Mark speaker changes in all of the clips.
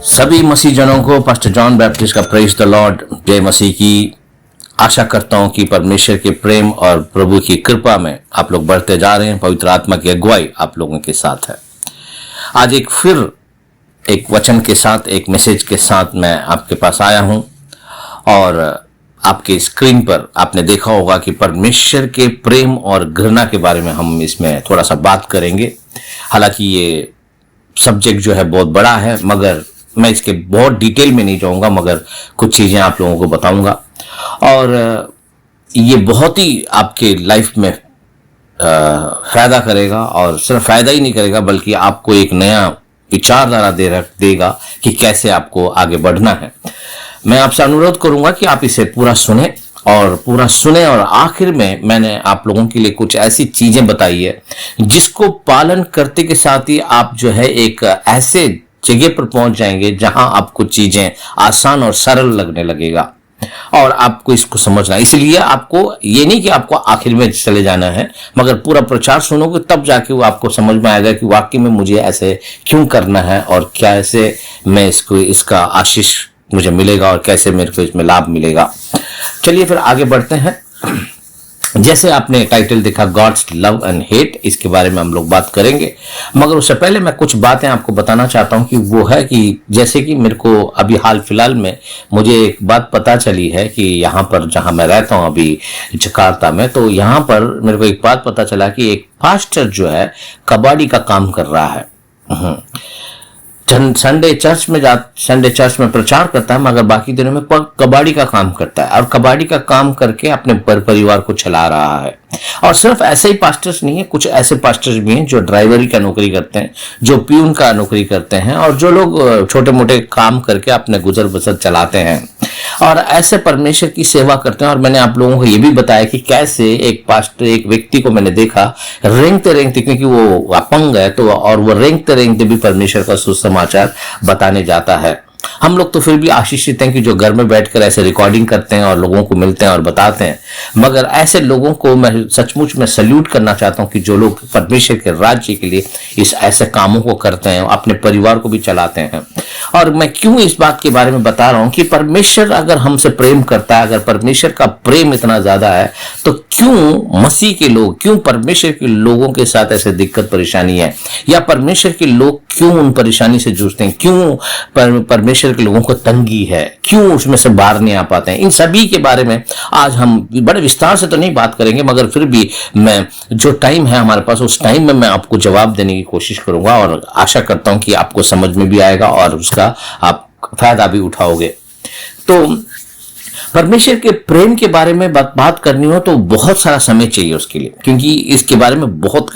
Speaker 1: सभी मसीह जनों को पास्टर जॉन बैप्टिस्ट का प्रेज द लॉर्ड, जय मसीह की। आशा करता हूं कि परमेश्वर के प्रेम और प्रभु की कृपा में आप लोग बढ़ते जा रहे हैं। पवित्र आत्मा की अगुवाई आप लोगों के साथ है। आज एक वचन के साथ, एक मैसेज के साथ मैं आपके पास आया हूं और आपके स्क्रीन पर आपने देखा होगा कि परमेश्वर के प्रेम और घृणा के बारे में हम इसमें थोड़ा सा बात करेंगे। हालांकि ये सब्जेक्ट जो है बहुत बड़ा है, मगर मैं इसके बहुत डिटेल में नहीं जाऊंगा, मगर कुछ चीजें आप लोगों को बताऊंगा और ये बहुत ही आपके लाइफ में फायदा करेगा। और सिर्फ फायदा ही नहीं करेगा बल्कि आपको एक नया विचारधारा देगा कि कैसे आपको आगे बढ़ना है। मैं आपसे अनुरोध करूंगा कि आप इसे पूरा सुने और आखिर में मैंने आप लोगों के लिए कुछ ऐसी चीजें बताई है जिसको पालन करते के साथ ही आप जो है एक ऐसे जगह पर पहुंच जाएंगे जहां आपको चीजें आसान और सरल लगने लगेगा और आपको इसको समझना। इसलिए आपको ये नहीं कि आपको आखिर में चले जाना है, मगर पूरा प्रचार सुनोगे तब जाके वो आपको समझ में आएगा कि वाकई में मुझे ऐसे क्यों करना है और कैसे मैं इसका आशीष मुझे मिलेगा और कैसे मेरे को इसमें लाभ मिलेगा। चलिए फिर आगे बढ़ते हैं। जैसे आपने टाइटल देखा, गॉड्स लव एंड हेट, इसके बारे में हम लोग बात करेंगे। मगर उससे पहले मैं कुछ बातें आपको बताना चाहता हूं कि वो है कि जैसे कि मेरे को अभी हाल फिलहाल में मुझे एक बात पता चली है कि यहाँ पर जहां मैं रहता हूं अभी जकार्ता में, तो यहाँ पर मेरे को एक बात पता चला कि एक पास्टर जो है कबाड़ी का काम कर रहा है। संडे चर्च में प्रचार करता है, मगर बाकी दिनों में कबाड़ी का काम करता है और कबाड़ी का काम करके अपने परिवार को चला रहा है। और सिर्फ ऐसे ही पास्टर्स नहीं है, कुछ ऐसे पास्टर्स भी हैं जो ड्राइवरी का नौकरी करते हैं, जो प्यून का नौकरी करते हैं और जो लोग छोटे मोटे काम करके अपने गुजर बसर चलाते हैं और ऐसे परमेश्वर की सेवा करते हैं। और मैंने आप लोगों को ये भी बताया कि कैसे एक व्यक्ति को मैंने देखा रेंगते क्योंकि वो अपंग है, तो और वो रेंगते भी परमेश्वर का सुसमाचार बताने जाता है। हम लोग तो फिर भी आशीषित हैं कि जो घर में बैठकर ऐसे रिकॉर्डिंग करते हैं और लोगों को मिलते हैं और बताते हैं, मगर ऐसे लोगों को मैं सचमुच में सल्यूट करना चाहता हूं कि जो लोग परमेश्वर के राज्य के लिए इस ऐसे कामों को करते हैं, अपने परिवार को भी चलाते हैं। और मैं क्यों इस बात के बारे में बता रहा हूं कि परमेश्वर अगर हमसे प्रेम करता है, अगर परमेश्वर का प्रेम इतना ज्यादा है, तो क्यों मसीह के लोग, क्यों परमेश्वर के लोगों के साथ ऐसे दिक्कत परेशानी है, या परमेश्वर के लोग क्यों उन परेशानी से जूझते हैं, क्यों परमेश्वर के लोगों को तंगी है, क्यों उसमें से बाहर नहीं आ पाते हैं। इन सभी के बारे में आज हम बड़े विस्तार से तो नहीं बात करेंगे, मगर फिर भी मैं जो टाइम है हमारे पास, उस टाइम में मैं आपको जवाब देने की कोशिश करूंगा और आशा करता हूं कि आपको समझ में भी आएगा और उसका आप फायदा भी उठाओगे। तो परमेश्वर के प्रेम के बारे में बात करनी हो तो बहुत सारा समय चाहिए उसके लिए, क्योंकि इसके बारे में बहुत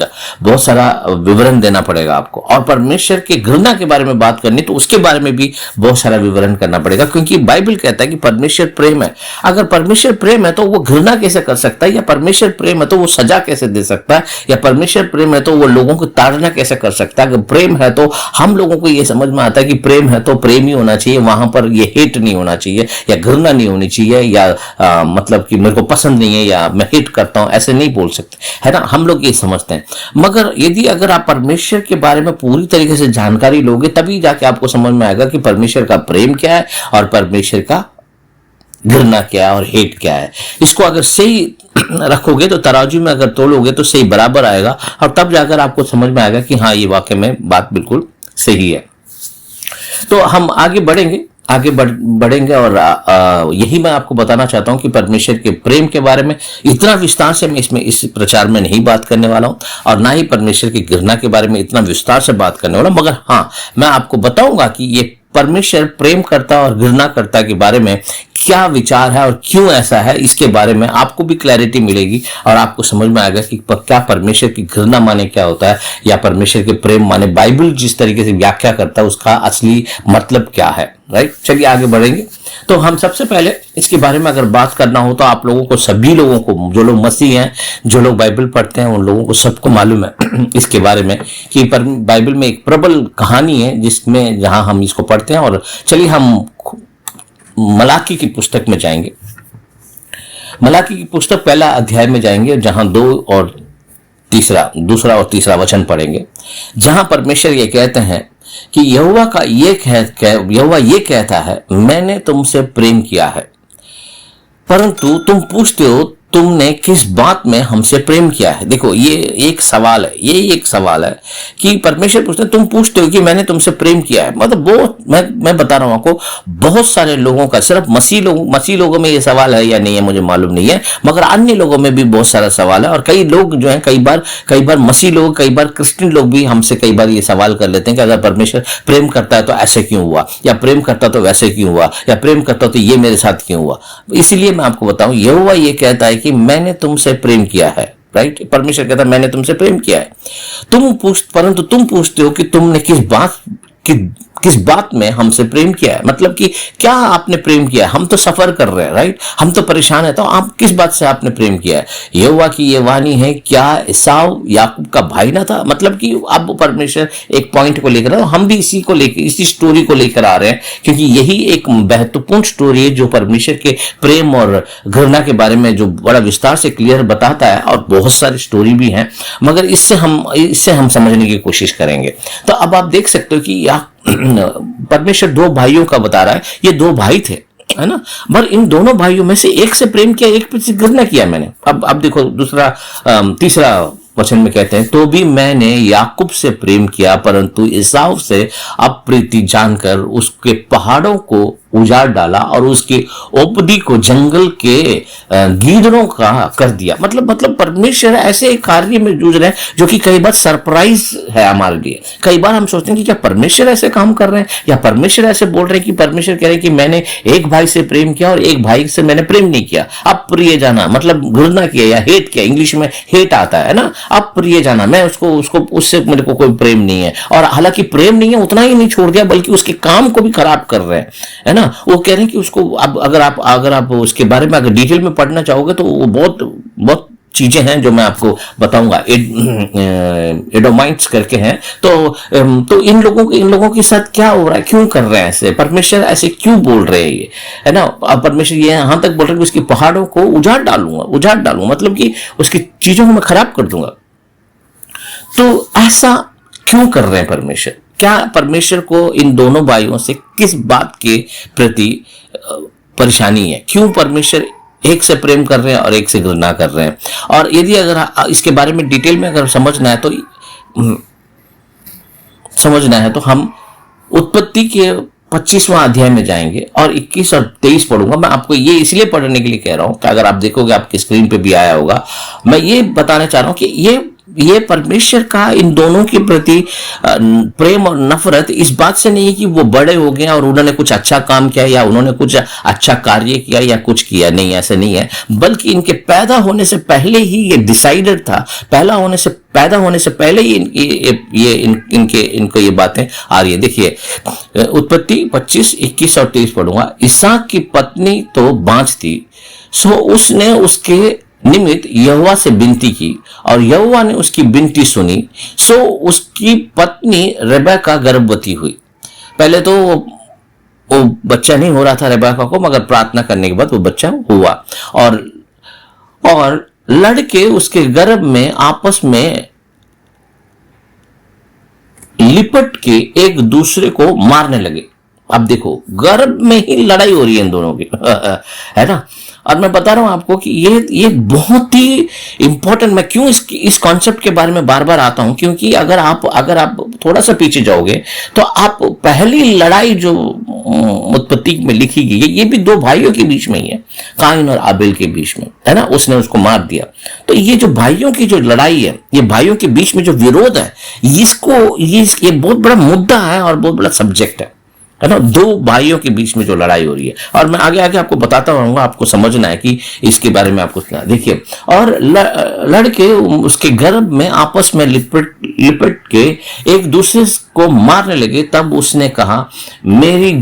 Speaker 1: सारा विवरण देना पड़ेगा आपको। और परमेश्वर के घृणा के बारे में बात करनी तो उसके बारे में भी बहुत सारा विवरण करना पड़ेगा, क्योंकि बाइबल कहता है कि परमेश्वर प्रेम है। अगर परमेश्वर प्रेम है तो वो घृणा कैसे कर सकता है, या परमेश्वर प्रेम है तो वो सजा कैसे दे सकता है, या परमेश्वर प्रेम है तो वो लोगों को ताड़ना कैसे कर सकता है। अगर प्रेम है तो हम लोगों को ये समझ में आता है कि प्रेम है तो प्रेम ही होना चाहिए, वहां पर ये हेट नहीं होना चाहिए या घृणा नहीं होनी चाहिए, या मतलब कि मेरे को पसंद नहीं है या मैं हिट करता हूं, ऐसे नहीं बोल सकते, है ना। हम लोग ये समझते हैं, मगर अगर आप परमेश्वर के बारे में पूरी तरीके से जानकारी लोगे तभी जाके आपको समझ में आएगा कि परमेश्वर का प्रेम क्या है और परमेश्वर का घृणा क्या है और हेट क्या है। इसको अगर सही रखोगे तो तराजू में अगर तोलोगे तो सही बराबर आएगा और तब जाकर आपको समझ में आएगा कि हाँ, ये वाकई में बात बिल्कुल सही है। तो हम आगे बढ़ेंगे और यही मैं आपको बताना चाहता हूं कि परमेश्वर के प्रेम के बारे में इतना विस्तार से मैं इस प्रचार में नहीं बात करने वाला हूं और ना ही परमेश्वर की घृणा के बारे में इतना विस्तार से बात करने वाला, मगर हाँ, मैं आपको बताऊंगा कि ये परमेश्वर प्रेम करता और घृणा करता के बारे में क्या विचार है और क्यों ऐसा है, इसके बारे में आपको भी क्लैरिटी मिलेगी और आपको समझ में आएगा कि क्या परमेश्वर की घृणा माने क्या होता है या परमेश्वर के प्रेम माने बाइबल जिस तरीके से व्याख्या करता है उसका असली मतलब क्या है। राइट, चलिए आगे बढ़ेंगे। तो हम सबसे पहले इसके बारे में अगर बात करना हो तो आप लोगों को, सभी लोगों को, जो लोग मसीह हैं, जो लोग बाइबल पढ़ते हैं, उन लोगों को सबको मालूम है इसके बारे में कि बाइबल में एक प्रबल कहानी है जिसमें जहां हम इसको पढ़ते हैं। और चलिए हम मलाकी की पुस्तक में जाएंगे। मलाकी की पुस्तक पहला अध्याय में जाएंगे, जहां दूसरा और तीसरा वचन पढ़ेंगे, जहां परमेश्वर ये कहते हैं कि यहोवा ये कहता है, मैंने तुमसे प्रेम किया है, परंतु तुम पूछते हो तुमने किस बात में हमसे प्रेम किया है। देखो ये एक सवाल है, ये एक सवाल है कि परमेश्वर पूछते हैं, तुम पूछते हो कि मैंने तुमसे प्रेम किया है। मतलब वो मैं बता रहा हूं आपको, बहुत सारे लोगों का, सिर्फ मसीह लोगों में ये सवाल है या नहीं है मुझे मालूम नहीं है, मगर अन्य लोगों में भी बहुत सारा सवाल है। और कई लोग जो है, कई बार मसीह लोग, कई बार क्रिश्चियन लोग भी हमसे कई बार ये सवाल कर लेते हैं कि अगर परमेश्वर प्रेम करता है तो ऐसे क्यों हुआ, या प्रेम करता तो वैसे क्यों हुआ, या प्रेम करता तो ये मेरे साथ क्यों हुआ। इसीलिए मैं आपको बताऊं, यहोवा ये कहता है कि मैंने तुमसे प्रेम किया है। राइट, परमेश्वर कहता है मैंने तुमसे प्रेम किया है। परंतु तुम पूछते हो कि तुमने किस बात में हमसे प्रेम किया है। मतलब कि क्या आपने प्रेम किया है। हम तो सफर कर रहे हैं, राइट, हम तो परेशान है, तो आप किस बात से आपने प्रेम किया है। यहोवा की ये वाणी है, क्या एसाव याकूब का भाई ना था। मतलब कि अब परमेश्वर एक पॉइंट को लेकर, हम भी इसी स्टोरी को लेकर आ रहे हैं, क्योंकि यही एक महत्वपूर्ण स्टोरी है जो परमेश्वर के प्रेम और घृणा के बारे में जो बड़ा विस्तार से क्लियर बताता है। और बहुत सारी स्टोरी भी है, मगर इससे हम समझने की कोशिश करेंगे। तो अब आप देख सकते हो कि परमेश्वर दो भाइयों का बता रहा है। ये दो भाई थे, है ना, पर इन दोनों भाइयों में से एक से प्रेम किया, एक से घृणा किया मैंने। अब देखो तीसरा वचन में कहते हैं, तो भी मैंने याकूब से प्रेम किया, परंतु एसाव से अप्रीति जानकर उसके पहाड़ों को उजाड़ डाला और उसकी ओपदी को जंगल के गीदड़ों का कर दिया। मतलब परमेश्वर ऐसे कार्य में जूझ रहे हैं जो कि कई बार सरप्राइज है हमारे लिए। कई बार हम सोचते हैं कि क्या परमेश्वर ऐसे काम कर रहे हैं, या परमेश्वर ऐसे बोल रहे हैं कि परमेश्वर कह रहे हैं कि मैंने एक भाई से प्रेम किया और एक भाई से मैंने प्रेम नहीं किया। अप्रिय जाना मतलब घृणा किया या हेट किया, इंग्लिश में हेट आता है ना, अप्रिय जाना, मैं उससे मेरे को कोई प्रेम नहीं है। और हालांकि प्रेम नहीं है, उतना ही नहीं छोड़ दिया बल्कि उसके काम को भी खराब कर रहे हैं, है ना। वो कह रहे हैं कि उसको अब अगर आप उसके बारे में अगर डिटेल में पढ़ना चाहोगे तो वो बहुत चीजें हैं जो मैं आपको बताऊंगा। एडोमाइट्स करके हैं। तो इन लोगों के साथ क्या हो रहा है, क्यों कर रहे हैं ऐसे, परमेश्वर ऐसे क्यों बोल रहे हैं, ये है ना। परमेश्वर ये यहां तक बोल रहे हैं कि उसकी पहाड़ों को उजाड़ डालूंगा, मतलब कि उसकी चीजों को मैं खराब कर दूंगा। तो ऐसा क्यों कर रहे हैं परमेश्वर। क्या परमेश्वर को इन दोनों भाइयों से किस बात के प्रति परेशानी है, क्यों परमेश्वर एक से प्रेम कर रहे हैं और एक से घृणा कर रहे हैं। और यदि अगर इसके बारे में डिटेल में अगर समझना है तो हम उत्पत्ति के 25वां अध्याय में जाएंगे और 21 और 23 पढ़ूंगा। मैं आपको ये इसलिए पढ़ने के लिए कह रहा हूं कि अगर आप देखोगे आपकी स्क्रीन पे भी आया होगा। मैं ये बताना चाह रहा हूं कि ये परमेश्वर का इन दोनों के प्रति प्रेम और नफरत इस बात से नहीं है कि वो बड़े हो गए और उन्होंने कुछ अच्छा काम किया या उन्होंने कुछ अच्छा कार्य किया या कुछ किया, नहीं, ऐसे नहीं है। बल्कि इनके पैदा होने से पहले ही ये डिसाइडेड था, पैदा होने से पहले ही इनको ये बातें आ रही है। देखिए उत्पत्ति 25, 21 और 23 पढ़ूंगा। इसहाक की पत्नी तो बाँझ थी, सो उसने उसके निमित्त यहोवा से विनती की और यहोवा ने उसकी विनती सुनी, सो उसकी पत्नी रेबेका गर्भवती हुई। पहले तो वो बच्चा नहीं हो रहा था रेबेका को, मगर प्रार्थना करने के बाद वो बच्चा हुआ और लड़के उसके गर्भ में आपस में लिपट के एक दूसरे को मारने लगे। अब देखो गर्भ में ही लड़ाई हो रही है इन दोनों की है ना। और मैं बता रहा हूं आपको कि ये बहुत ही इंपॉर्टेंट, मैं क्यों इस कॉन्सेप्ट के बारे में बार बार आता हूं, क्योंकि अगर आप थोड़ा सा पीछे जाओगे तो आप पहली लड़ाई जो उत्पत्ति में लिखी गई है, ये भी दो भाइयों के बीच में ही है, काइन और आबेल के बीच में, है ना। उसने उसको मार दिया। तो ये जो भाइयों की जो लड़ाई है, ये भाइयों के बीच में जो विरोध है, ये बहुत बड़ा मुद्दा है और बहुत बड़ा सब्जेक्ट है ना। दो भाइयों के बीच में जो लड़ाई हो रही है, और मैं आगे आपको बताता रहूंगा, आपको समझना है कि इसके बारे में आपको सुना। देखिए, और लड़के उसके गर्भ में आपस में लिपट के एक दूसरे को मारने लगे। तब उसने कहा, मेरे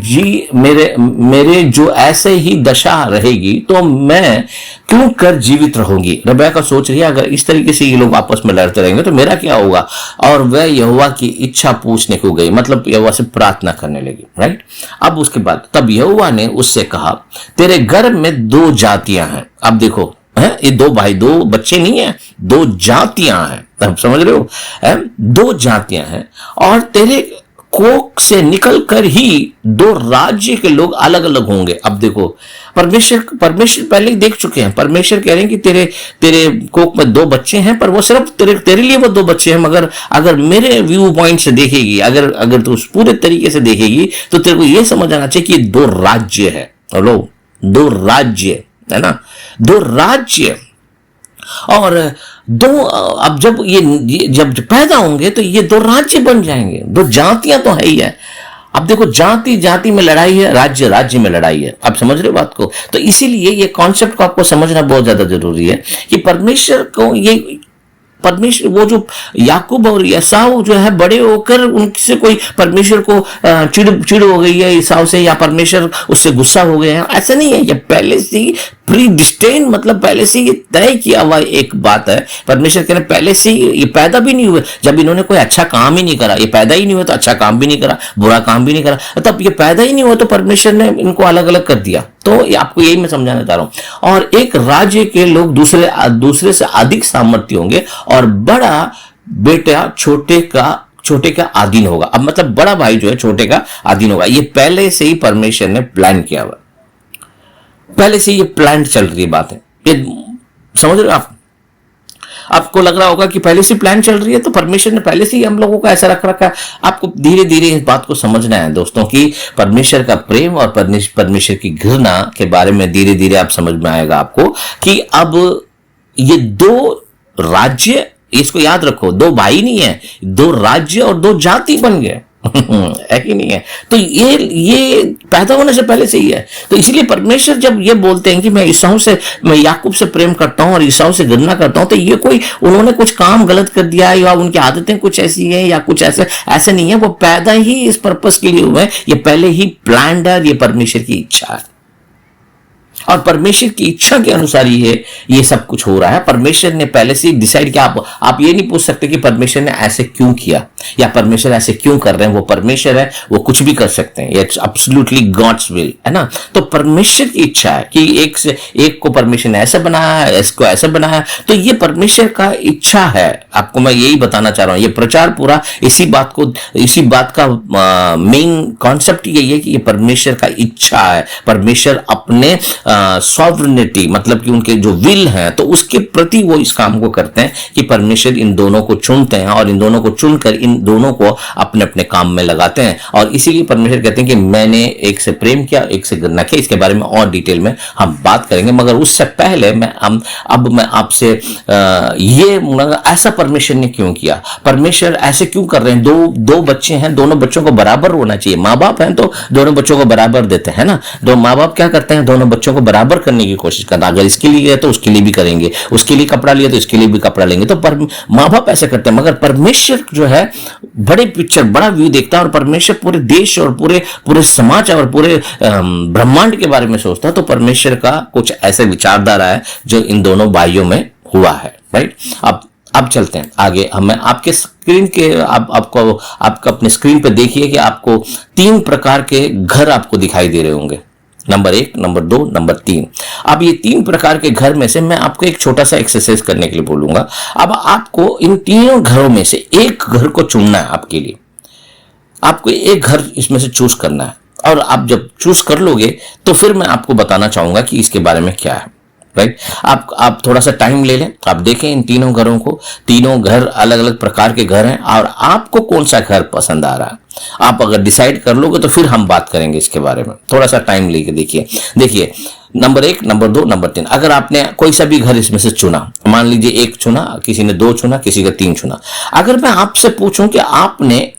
Speaker 1: जो ऐसे ही दशा रहेगी तो मैं क्यों कर जीवित रहूंगी। रेबेका सोच रही है अगर इस तरीके से ये लोग आपस में लड़ते रहेंगे तो मेरा क्या होगा। और वह यहोवा की इच्छा पूछने को गई, मतलब यहोवा से प्रार्थना करने लगी, राइट। अब उसके बाद तब यहोवा ने उससे कहा, तेरे गर्भ में दो जातियां हैं। अब देखो है, ये दो भाई, दो बच्चे नहीं है, दो जातियां हैं, आप समझ रहे हो, दो जातियां हैं और तेरे कोख से निकलकर ही दो राज्य के लोग अलग अलग होंगे। अब देखो, परमेश्वर पहले ही देख चुके हैं। परमेश्वर कह रहे हैं कि तेरे तेरे कोख में दो बच्चे हैं, पर वो सिर्फ तेरे लिए वो दो बच्चे हैं, मगर अगर मेरे व्यू पॉइंट से देखेगी, अगर तू उस पूरे तरीके से देखेगी, तो तेरे को ये समझ आना चाहिए कि दो राज्य है। हेलो, दो राज्य है ना, दो राज्य। और दो, अब जब ये जब पैदा होंगे तो ये दो राज्य बन जाएंगे। दो जातियां तो है ही है। अब देखो, जाति जाति में लड़ाई है, राज्य राज्य में लड़ाई है। आप समझ रहे हो बात को? तो इसीलिए ये कॉन्सेप्ट को आपको समझना बहुत ज्यादा जरूरी है कि परमेश्वर वो जो याकूब और एसाव जो है, बड़े होकर उनसे कोई परमेश्वर को चिड़ हो गई है एसाव से, या परमेश्वर उससे गुस्सा हो गए हैं, ऐसा नहीं है। ये पहले से ही प्री डिस्टेन, मतलब पहले से ये तय किया हुआ एक बात है। परमेश्वर कह रहे पहले से ही, ये पैदा भी नहीं हुए जब इन्होंने कोई अच्छा काम ही नहीं करा। ये पैदा ही नहीं हुआ तो अच्छा काम भी नहीं करा, बुरा काम भी नहीं करा, तब ये पैदा ही नहीं हुआ तो परमेश्वर ने इनको अलग अलग कर दिया। तो आपको यही मैं समझाना चाह रहा हूं। और एक राज्य के लोग दूसरे से अधिक सामर्थ्य होंगे, और बड़ा बेटा छोटे का अधीन होगा। अब मतलब बड़ा भाई जो है छोटे का अधीन होगा। ये पहले से ही परमेश्वर ने प्लान किया हुआ, पहले से ये प्लान चल रही बात है। ये समझ रहे हो आप? आपको लग रहा होगा कि पहले से प्लान चल रही है, तो परमेश्वर ने पहले से ही हम लोगों को ऐसा रख रखा है। आपको धीरे धीरे इस बात को समझना है दोस्तों कि परमेश्वर का प्रेम और परमेश्वर की घृणा के बारे में धीरे धीरे आप समझ में आएगा आपको कि अब ये दो राज्य, इसको याद रखो, दो भाई नहीं है, दो राज्य और दो जाति बन गए है कि नहीं है? तो ये पैदा होने से पहले से ही है। तो इसलिए परमेश्वर जब ये बोलते हैं कि मैं याकूब से प्रेम करता हूं और ईसाऊ से घृणा करता हूं, तो ये कोई उन्होंने कुछ काम गलत कर दिया है, या उनकी आदतें कुछ ऐसी हैं, या कुछ ऐसे नहीं है। वो पैदा ही इस पर्पस के लिए हुए हैं। ये पहले ही प्लान्ड है, ये परमेश्वर की इच्छा है, और परमेश्वर की इच्छा के अनुसार ये सब कुछ हो रहा है। परमेश्वर ने पहले से डिसाइड किया। आप ये नहीं पूछ सकते कि परमेश्वर ने ऐसे क्यों किया या परमेश्वर ऐसे क्यों कर रहे हैं। वो परमेश्वर है, वो कुछ भी कर सकते हैं। इट्स एब्सोल्युटली गॉड्स विल, है ना। तो परमेश्वर की इच्छा है कि एक को परमेश्वर ने ऐसा बनाया, इसको ऐसा बनाया, तो ये परमेश्वर का इच्छा है। आपको मैं यही बताना चाह रहा हूं। ये प्रचार पूरा इसी बात का मेन कॉन्सेप्ट यही है कि ये परमेश्वर का इच्छा है। परमेश्वर अपने सॉवरेनिटी, मतलब कि उनके जो विल है, तो उसके प्रति वो इस काम को करते हैं कि परमेश्वर इन दोनों को चुनते हैं, और इन दोनों को चुनकर इन दोनों को अपने अपने काम में लगाते हैं। और इसीलिए परमेश्वर कहते हैं कि मैंने एक से प्रेम किया, एक से घृणा किया। इसके बारे में और डिटेल में हम बात करेंगे, मगर उससे पहले मैं आपसे ये ऐसा परमेश्वर ने क्यों किया, परमेश्वर ऐसे क्यों कर रहे हैं। दो बच्चे हैं, दोनों बच्चों को बराबर होना चाहिए। माँ बाप हैं तो दोनों बच्चों को बराबर देते हैं ना। दो माँ बाप क्या करते हैं, दोनों बच्चों को बराबर करने की कोशिश करना। अगर इसके लिए है तो उसके लिए भी करेंगे, उसके लिए कपड़ा लिया तो इसके लिए भी कपड़ा लेंगे। तो माँ बाप ऐसे करते हैं, मगर परमेश्वर जो है बड़े पिक्चर, बड़ा व्यू देखता है, और परमेश्वर पूरे देश और पूरे समाज और पूरे ब्रह्मांड के बारे में सोचता है। तो परमेश्वर का कुछ ऐसे विचारधारा है जो इन दोनों भाइयों में हुआ है, राइट। अब चलते हैं आगे। मैं आपके स्क्रीन के आपको अपने स्क्रीन पे देखिए कि आपको 3 प्रकार के घर आपको दिखाई दे रहे होंगे। Number 1, number 2, number 3। अब ये 3 प्रकार के घर में से मैं आपको एक छोटा सा एक्सरसाइज करने के लिए बोलूंगा। अब आपको इन तीनों घरों में से एक घर को चुनना है। आपके लिए आपको एक घर इसमें से चूज करना है, और आप जब चूज कर लोगे तो फिर मैं आपको बताना चाहूंगा कि इसके बारे में क्या है, राइट। आप थोड़ा सा टाइम ले लें, आप देखें इन तीनों घरों को। तीनों घर अलग अलग प्रकार के घर हैं, और आपको कौन सा घर पसंद आ रहा है। आप अगर डिसाइड कर लोगे तो फिर हम बात करेंगे इसके बारे में। थोड़ा सा टाइम लेके देखिए नंबर 1, नंबर 2, नंबर 3। अगर आपने कोई सा भी घर इसमें से चुना, मान लीजिए 1 चुना, किसी ने 2 चुना, किसी का 3 चुना। अगर मैं आपसे पूछूं कि आपने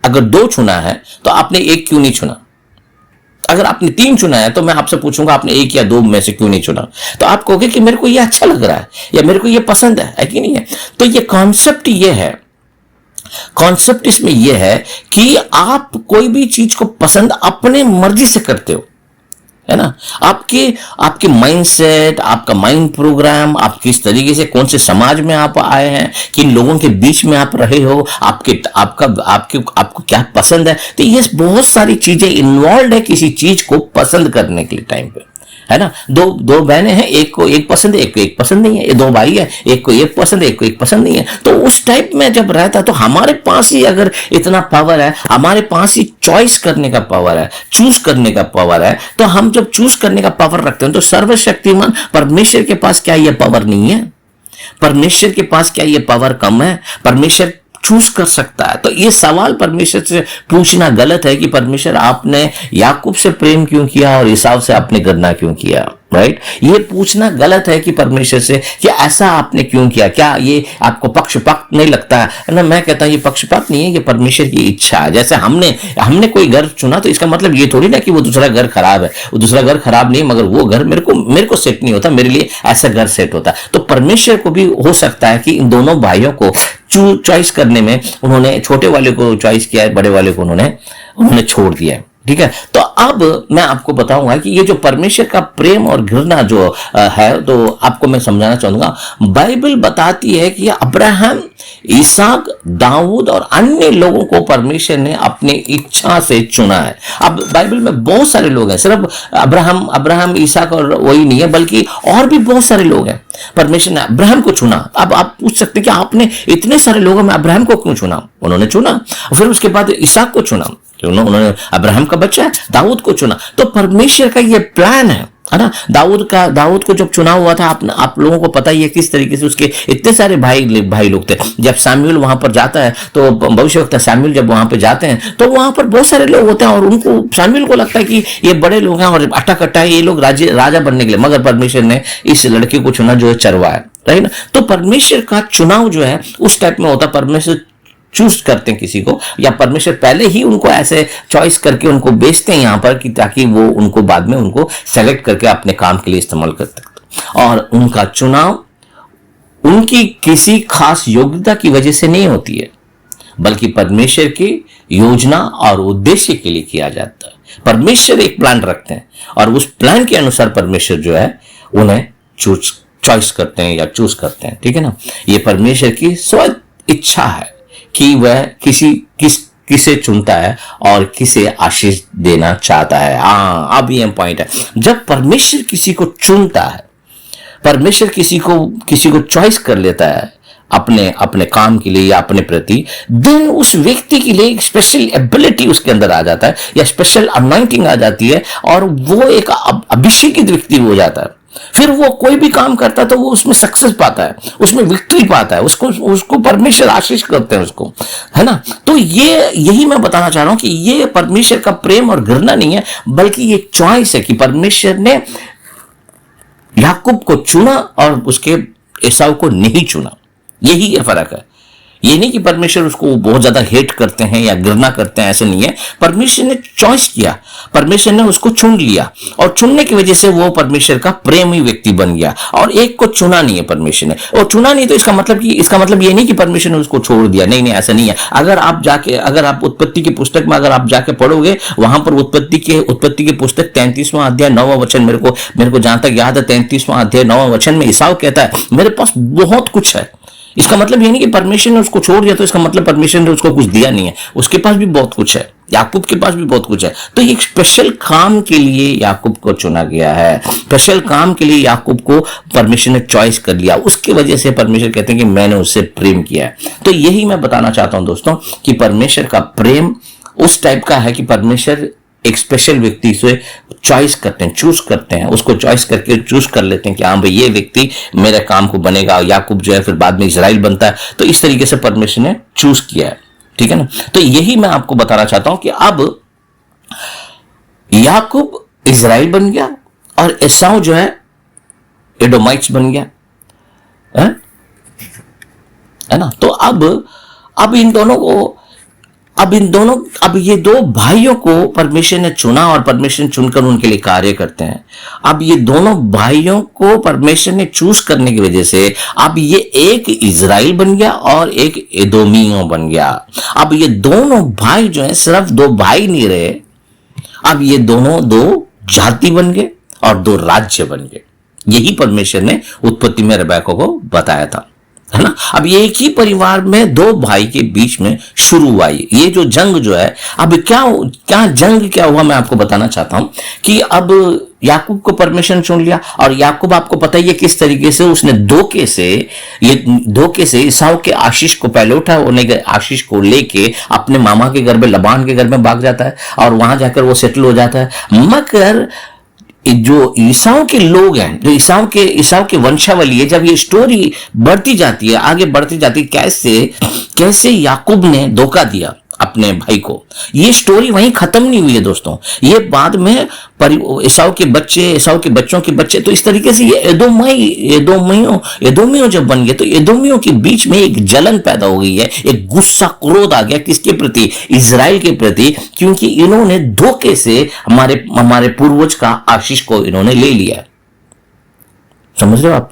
Speaker 1: अगर 2 चुना है तो आपने 1 क्यों नहीं चुना। अगर आपने 3 चुना है तो मैं आपसे पूछूंगा आपने 1 या 2 में से क्यों नहीं चुना। तो आप कहोगे कि मेरे को ये अच्छा लग रहा है, या मेरे को ये पसंद है कि नहीं है। तो ये कॉन्सेप्ट ये है, कॉन्सेप्ट इसमें यह है कि आप कोई भी चीज को पसंद अपने मर्जी से करते हो, है ना। आपके माइंडसेट, आपका माइंड प्रोग्राम, आप किस तरीके से, कौन से समाज में आप आए हैं, किन लोगों के बीच में आप रहे हो, आपको क्या पसंद है। तो ये बहुत सारी चीजें इन्वॉल्व है किसी चीज को पसंद करने के लिए टाइम पे, है ना। दो दो बहनें हैं, एक को एक पसंद है, एक को एक पसंद नहीं है। ये दो भाई है, एक को एक पसंद है, एक को एक पसंद नहीं है। तो उस टाइप में जब रहता है तो हमारे पास ही अगर इतना पावर है, हमारे पास ही चॉइस करने का पावर है, चूज करने का पावर है, तो हम जब चूज करने का पावर रखते हैं तो सर्वशक्तिमान परमेश्वर के पास क्या यह पावर नहीं है? परमेश्वर के पास क्या यह पावर कम है? परमेश्वर चूज कर सकता है। तो ये सवाल परमेश्वर से पूछना गलत है कि परमेश्वर आपने याकूब से प्रेम क्यों किया और ईसाव से आपने घृणा क्यों किया, राइट? ये पूछना गलत है कि परमेश्वर से कि ऐसा आपने क्यों किया। क्या ये आपको पक्षपात नहीं लगता है ना? मैं कहता हूं ये पक्षपात नहीं है, ये परमेश्वर की इच्छा है। जैसे हमने कोई घर चुना तो इसका मतलब ये थोड़ी ना कि वो दूसरा घर खराब है। वो दूसरा घर खराब नहीं, मगर वो घर मेरे को सेट नहीं होता, मेरे लिए ऐसा घर सेट होता। तो परमेश्वर को भी हो सकता है कि इन दोनों भाइयों को चॉइस करने में उन्होंने छोटे वाले को चॉइस किया है, बड़े वाले को उन्होंने छोड़ दिया है। ठीक है, तो अब मैं आपको बताऊंगा कि ये जो परमेश्वर का प्रेम और घृणा जो है, तो आपको मैं समझाना चाहूंगा। बाइबल बताती है कि अब्राहम, इसहाक, दाऊद और अन्य लोगों को परमेश्वर ने अपनी इच्छा से चुना है। अब बाइबल में बहुत सारे लोग हैं, सिर्फ अब्राहम इसहाक और वही नहीं है, बल्कि और भी बहुत सारे लोग हैं। परमेश्वर ने अब्राहम को चुना। अब आप पूछ सकते हैं कि आपने इतने सारे लोगों में अब्राहम को क्यों चुना? उन्होंने चुना, फिर उसके बाद इसहाक को चुना, उन्होंने अब्राहम का बच्चा है, दाऊद को चुना। तो परमेश्वर का ये प्लान है ना। दाऊद को जब चुना हुआ था, आप लोगों को पता ही है किस तरीके से उसके इतने सारे भाई लोग थे। जब सैमुएल वहां पर जाता है तो भविष्यवक्ता सैमुएल जब वहां पर जाते हैं तो वहां पर बहुत सारे लोग होते हैं और उनको सैमुएल को लगता है कि ये बड़े लोग हैं और अट्टा कट्टा है, ये लोग राजा बनने के लिए, मगर परमेश्वर ने इस लड़के को चुना जो है चरवाहा, राइट ना। तो परमेश्वर का चुनाव जो है उस टाइप में होता है। परमेश्वर चूज करते हैं किसी को, या परमेश्वर पहले ही उनको ऐसे चॉइस करके उनको बेचते हैं यहां पर कि ताकि वो उनको बाद में उनको सेलेक्ट करके अपने काम के लिए इस्तेमाल कर सकते। और उनका चुनाव उनकी किसी खास योग्यता की वजह से नहीं होती है, बल्कि परमेश्वर की योजना और उद्देश्य के लिए किया जाता है। परमेश्वर एक प्लान रखते हैं और उस प्लान के अनुसार परमेश्वर जो है उन्हें चॉइस करते हैं या चूज करते हैं। ठीक है ना। ये परमेश्वर की स्व इच्छा है कि वह किसे चुनता है और किसे आशीष देना चाहता है। अब ये पॉइंट है। जब परमेश्वर किसी को चुनता है, परमेश्वर किसी को चॉइस कर लेता है अपने काम के लिए या अपने प्रति, देन उस व्यक्ति के लिए एक स्पेशल एबिलिटी उसके अंदर आ जाता है या स्पेशल अनॉइंटिंग आ जाती है और वो एक अभिषेकित व्यक्ति हो जाता है। फिर वो कोई भी काम करता है तो वो उसमें सक्सेस पाता है, उसमें विक्ट्री पाता है, उसको परमेश्वर आशीष करते हैं उसको, है ना। तो यही मैं बताना चाह रहा हूं कि ये परमेश्वर का प्रेम और घृणा नहीं है, बल्कि ये चॉइस है कि परमेश्वर ने याकूब को चुना और उसके एसाव को नहीं चुना। यही ये फर्क है। ये नहीं कि परमेश्वर उसको बहुत ज्यादा हेट करते हैं या घृणा करते हैं, ऐसे नहीं है। परमेश्वर ने चॉइस किया, परमेश्वर ने उसको चुन लिया और चुनने की वजह से वो परमेश्वर का प्रेमी व्यक्ति बन गया। और एक को चुना नहीं है परमेश्वर ने, और चुना नहीं तो इसका मतलब ये नहीं कि परमेश्वर ने उसको छोड़ दिया। नहीं, ऐसा नहीं है। अगर आप उत्पत्ति की पुस्तक में अगर आप जाके पढ़ोगे, वहां पर उत्पत्ति की पुस्तक 33वां अध्याय 9वां वचन, मेरे को जहां तक याद है 33वां अध्याय 9वां वचन में ईसाव कहता है मेरे पास बहुत कुछ है। इसका मतलब ये नहीं कि परमेश्वर ने उसको छोड़ दिया तो इसका मतलब परमेश्वर ने उसको कुछ दिया नहीं है। उसके पास भी बहुत कुछ है, याकूब के पास भी बहुत कुछ है। तो एक स्पेशल काम के लिए याकूब को चुना गया है, स्पेशल काम के लिए याकूब को परमेश्वर ने चॉइस कर लिया। उसकी वजह से परमेश्वर कहते हैं कि मैंने उससे प्रेम किया है। तो यही मैं बताना चाहता हूं दोस्तों कि परमेश्वर का प्रेम उस टाइप का है कि परमेश्वर एक स्पेशल व्यक्ति से चॉइस करते हैं, चूज करते हैं, उसको चॉइस करके चूज कर लेते हैं कि हाँ भाई ये व्यक्ति मेरे काम को बनेगा। याकूब जो है फिर बाद में इजराइल बनता है। तो इस तरीके से परमेश्वर ने चूज किया है। ठीक है ना। तो यही मैं आपको बताना चाहता हूं कि अब याकूब इजराइल बन गया और एसाव जो है एडोमाइट्स बन गया, है ना। तो अब ये दो भाइयों को परमेश्वर ने चुना और परमेश्वर ने चुनकर उनके लिए कार्य करते हैं। अब ये दोनों भाइयों को परमेश्वर ने चूज करने की वजह से अब ये एक इजराइल बन गया और एक एदोमियों बन गया। अब ये दोनों भाई जो हैं सिर्फ दो भाई नहीं रहे, अब ये दोनों दो जाति बन गए और दो राज्य बन गए। यही परमेश्वर ने उत्पत्ति में रेबेका को बताया था, है ना। अब एक ही परिवार में दो भाई के बीच में शुरू हुआ ये जो जंग जो है, अब क्या जंग क्या हुआ मैं आपको बताना चाहता हूं कि अब याकूब को परमिशन चुन लिया। और याकूब आपको पता ही है किस तरीके से उसने धोखे से ईसाऊ के आशीष को, पहले उठा होने के आशीष को लेके अपने मामा के घर में, लबान के घर में भाग जाता है और वहां जाकर वो सेटल हो जाता है। मगर जो ईसाऊ के लोग हैं, जो ईसाऊ के वंशावली है, जब ये स्टोरी बढ़ती जाती है, आगे बढ़ती जाती है, कैसे याकूब ने धोखा दिया अपने भाई को, ये स्टोरी वहीं खत्म नहीं हुई है दोस्तों। ये बाद में ईसाऊ के बच्चों के बच्चे, तो इस तरीके से ये एदोमियों जब बन गए, तो एदोमियों के बीच में एक जलन पैदा हो गई है, एक गुस्सा, क्रोध आ गया। किसके प्रति? इजराइल के प्रति, क्योंकि इन्होंने धोखे से हमारे पूर्वज का आशीष को इन्होंने ले लिया। समझ रहे हो आप?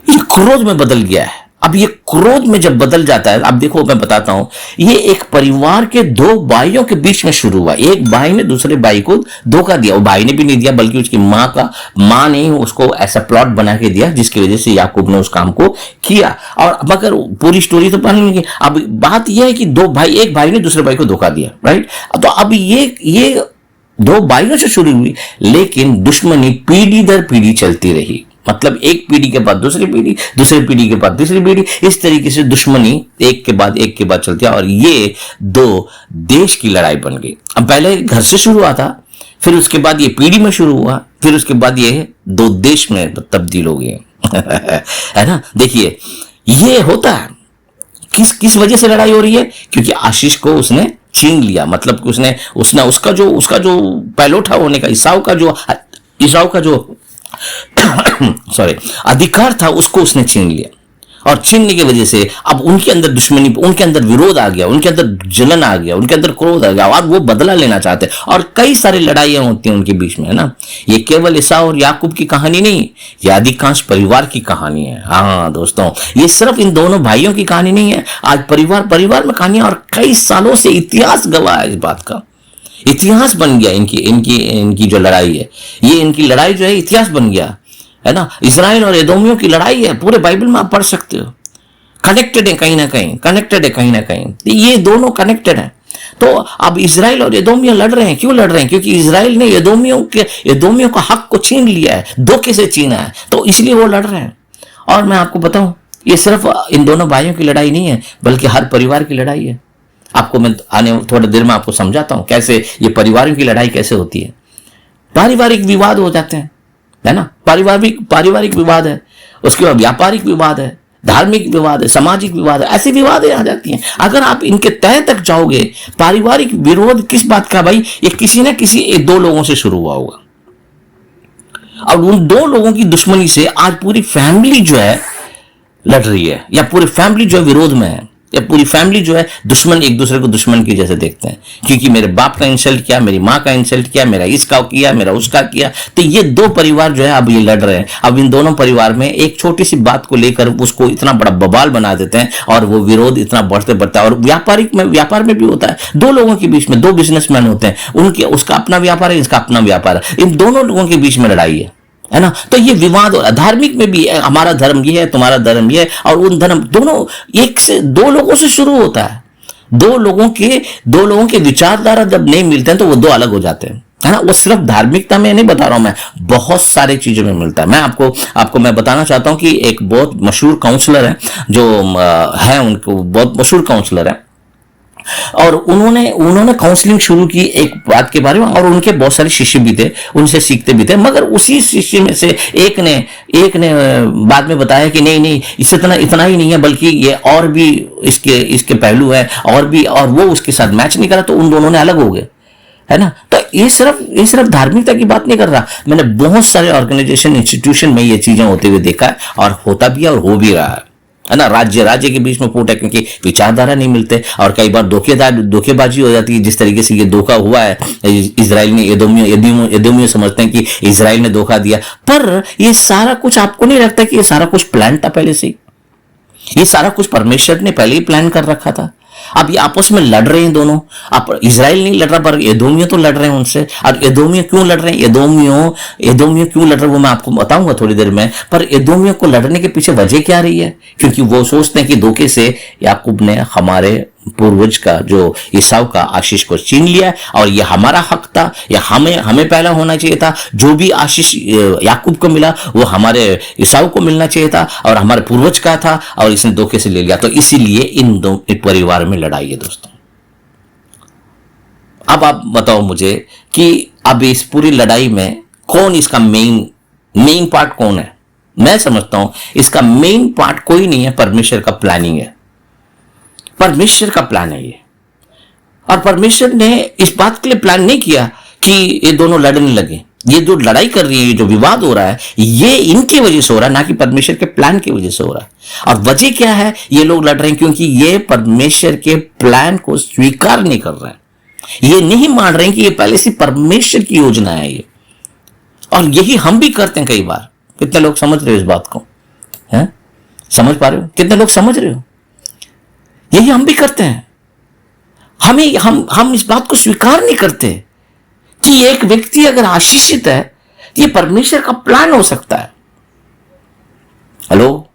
Speaker 1: ये क्रोध में बदल गया है। अब ये क्रोध में जब बदल जाता है, अब देखो मैं बताता हूं, ये एक परिवार के दो भाइयों के बीच में शुरू हुआ। एक भाई ने दूसरे भाई को धोखा दिया। वो भाई ने भी नहीं दिया, बल्कि उसकी मां ने उसको ऐसा प्लॉट बना के दिया, जिसकी वजह से याकूब ने उस काम को किया। और मगर पूरी स्टोरी तो पता नहीं। अब बात यह है कि एक भाई ने दूसरे भाई को धोखा दिया, राइट? तो अब ये दो भाइयों से शुरू हुई, लेकिन दुश्मनी पीढ़ी दर पीढ़ी चलती रही। मतलब एक पीढ़ी के बाद दूसरी पीढ़ी, दूसरी पीढ़ी के बाद तीसरी पीढ़ी, इस तरीके से दुश्मनी एक के बाद चलती है। और ये दो देश की लड़ाई बन गई। अब पहले घर से शुरू हुआ था, फिर उसके बाद ये पीढ़ी में शुरू हुआ, फिर उसके बाद ये दो देश में तब्दील हो गए है ना? देखिए ये होता है। किस वजह से लड़ाई हो रही है? क्योंकि आशीष को उसने छीन लिया। मतलब कि उसने उसका जो पहलोठा होने का, ईसाऊ का जो सॉरी अधिकार था, उसको उसने छीन लिया। और छीनने की वजह से अब उनके अंदर दुश्मनी, उनके अंदर विरोध आ गया, उनके अंदर जलन आ गया, उनके अंदर क्रोध आ गया, और वो बदला लेना चाहते हैं। और कई सारी लड़ाइयां होती हैं उनके बीच में, है ना? ये केवल ईसाऊ और याकूब की कहानी नहीं, ये अधिकांश परिवार की कहानी है। हाँ दोस्तों, ये सिर्फ इन दोनों भाइयों की कहानी नहीं है। आज परिवार में कहानियां, और कई सालों से इतिहास गवाह है इस बात का। इतिहास बन गया इनकी जो लड़ाई है, ये इनकी लड़ाई जो है इतिहास बन गया, है ना? इजराइल और एदोमियों की लड़ाई है, पूरे बाइबल में आप पढ़ सकते हो। कनेक्टेड है कहीं ना कहीं, ये दोनों कनेक्टेड हैं। तो अब इजराइल और एदोमिया लड़ रहे हैं। क्यों लड़ रहे हैं? क्योंकि इजराइल ने एदोमियों का हक को छीन लिया है, धोखे से छीना है, तो इसलिए वो लड़ रहे हैं। और मैं आपको बताऊं, ये सिर्फ इन दोनों भाइयों की लड़ाई नहीं है, बल्कि हर परिवार की लड़ाई है। आपको मैं थोड़ी देर में आपको समझाता हूं कैसे ये परिवारों की लड़ाई कैसे होती है। पारिवारिक विवाद हो जाते हैं, है ना? पारिवारिक विवाद है, उसके बाद व्यापारिक विवाद है, धार्मिक विवाद है, सामाजिक विवाद है, ऐसे विवाद आ जाती हैं। अगर आप इनके तह तक जाओगे, पारिवारिक विरोध किस बात का? भाई ये किसी ना किसी दो लोगों से शुरू हुआ होगा, और उन दो लोगों की दुश्मनी से आज पूरी फैमिली जो है लड़ रही है, या पूरी फैमिली जो है विरोध में है, या पूरी फैमिली जो है दुश्मन, एक दूसरे को दुश्मन की जैसे देखते हैं। क्योंकि मेरे बाप का इंसल्ट किया, मेरी माँ का इंसल्ट किया, मेरा इसका किया, मेरा उसका किया। तो ये दो परिवार जो है अब ये लड़ रहे हैं। अब इन दोनों परिवार में एक छोटी सी बात को लेकर उसको इतना बड़ा बवाल बना देते हैं, और वो विरोध इतना बढ़ता है। और व्यापार में भी होता है। दो लोगों के बीच में, दो बिजनेसमैन होते हैं, उनके उसका अपना व्यापार है, इसका अपना व्यापार है, इन दोनों लोगों के बीच में लड़ाई है ना? तो ये विवाद, और धार्मिक में भी हमारा धर्म ये है, तुम्हारा धर्म ये है, और उन धर्म दोनों एक से दो लोगों से शुरू होता है। दो लोगों के विचारधारा जब नहीं मिलते हैं तो वो दो अलग हो जाते हैं, है ना? वो सिर्फ धार्मिकता में नहीं बता रहा हूं मैं, बहुत सारे चीजों में मिलता है। मैं आपको मैं बताना चाहता हूं कि एक बहुत मशहूर काउंसलर है, जो है उनको बहुत मशहूर काउंसलर है, और उन्होंने काउंसलिंग शुरू की एक बात के बारे में, और उनके बहुत सारे शिष्य भी थे, उनसे सीखते भी थे। मगर उसी शिष्य में से एक ने बाद में बताया कि नहीं, इससे इतना ही नहीं है, बल्कि ये और भी इसके पहलू है, और वो उसके साथ मैच नहीं करा, तो उन दोनों ने अलग हो गए, है ना? तो ये सिर्फ धार्मिकता की बात नहीं कर रहा, मैंने बहुत सारे ऑर्गेनाइजेशन, इंस्टीट्यूशन में ये चीजें होते हुए देखा है, और होता भी है और हो भी रहा है ना? राज्य के बीच में फूट है, क्योंकि विचारधारा नहीं मिलते, और कई बार धोखेबाजी हो जाती है। जिस तरीके से ये धोखा हुआ है, इजराइल ने एदोमियों समझते हैं कि इजराइल ने धोखा दिया, पर ये सारा कुछ, आपको नहीं लगता कि ये सारा कुछ प्लान था पहले से? ये सारा कुछ परमेश्वर ने पहले ही प्लान कर रखा था। अब ये आपस में लड़ रहे हैं दोनों। अब इजराइल नहीं लड़ रहा, पर एदोमियों तो लड़ रहे हैं उनसे। और एदोमियों क्यों लड़ रहे हैं? एदोमियों क्यों लड़ रहे हैं वो मैं आपको बताऊंगा थोड़ी देर में। पर एदोमियों को लड़ने के पीछे वजह क्या रही है? क्योंकि वो सोचते हैं कि धोखे से याकूब ने हमारे पूर्वज का, जो ईसाऊ का आशीष को छीन लिया है, और ये हमारा हक था, या हमें पहला होना चाहिए था। जो भी आशीष याकूब को मिला वो हमारे ईसाऊ को मिलना चाहिए था, और हमारे पूर्वज का था, और इसने धोखे से ले लिया। तो इसीलिए इन दो परिवार में लड़ाई है दोस्तों। अब आप बताओ मुझे कि अब इस पूरी लड़ाई में कौन इसका मेन पार्ट कौन है? मैं समझता हूं इसका मेन पार्ट कोई नहीं है, परमेश्वर का प्लानिंग है। परमेश्वर का प्लान है ये, और परमेश्वर ने इस बात के लिए प्लान नहीं किया कि ये दोनों लड़ने लगे। ये जो लड़ाई कर रही है, ये जो विवाद हो रहा है, ये इनकी वजह से हो रहा है, ना कि परमेश्वर के प्लान की वजह से हो रहा है। और वजह क्या है? ये लोग लड़ रहे हैं क्योंकि ये परमेश्वर के प्लान को स्वीकार नहीं कर रहे हैं। ये नहीं मान रहे हैं कि ये पहले से परमेश्वर की योजना है ये। और यही हम भी करते हैं कई बार। कितने लोग समझ रहे हो इस बात को? हैं? समझ पा रहे हो? कितने लोग समझ रहे हो? यही हम भी करते हैं। हम इस बात को स्वीकार नहीं करते कि एक व्यक्ति अगर आशीषित है, ये परमेश्वर का प्लान हो सकता है। हेलो,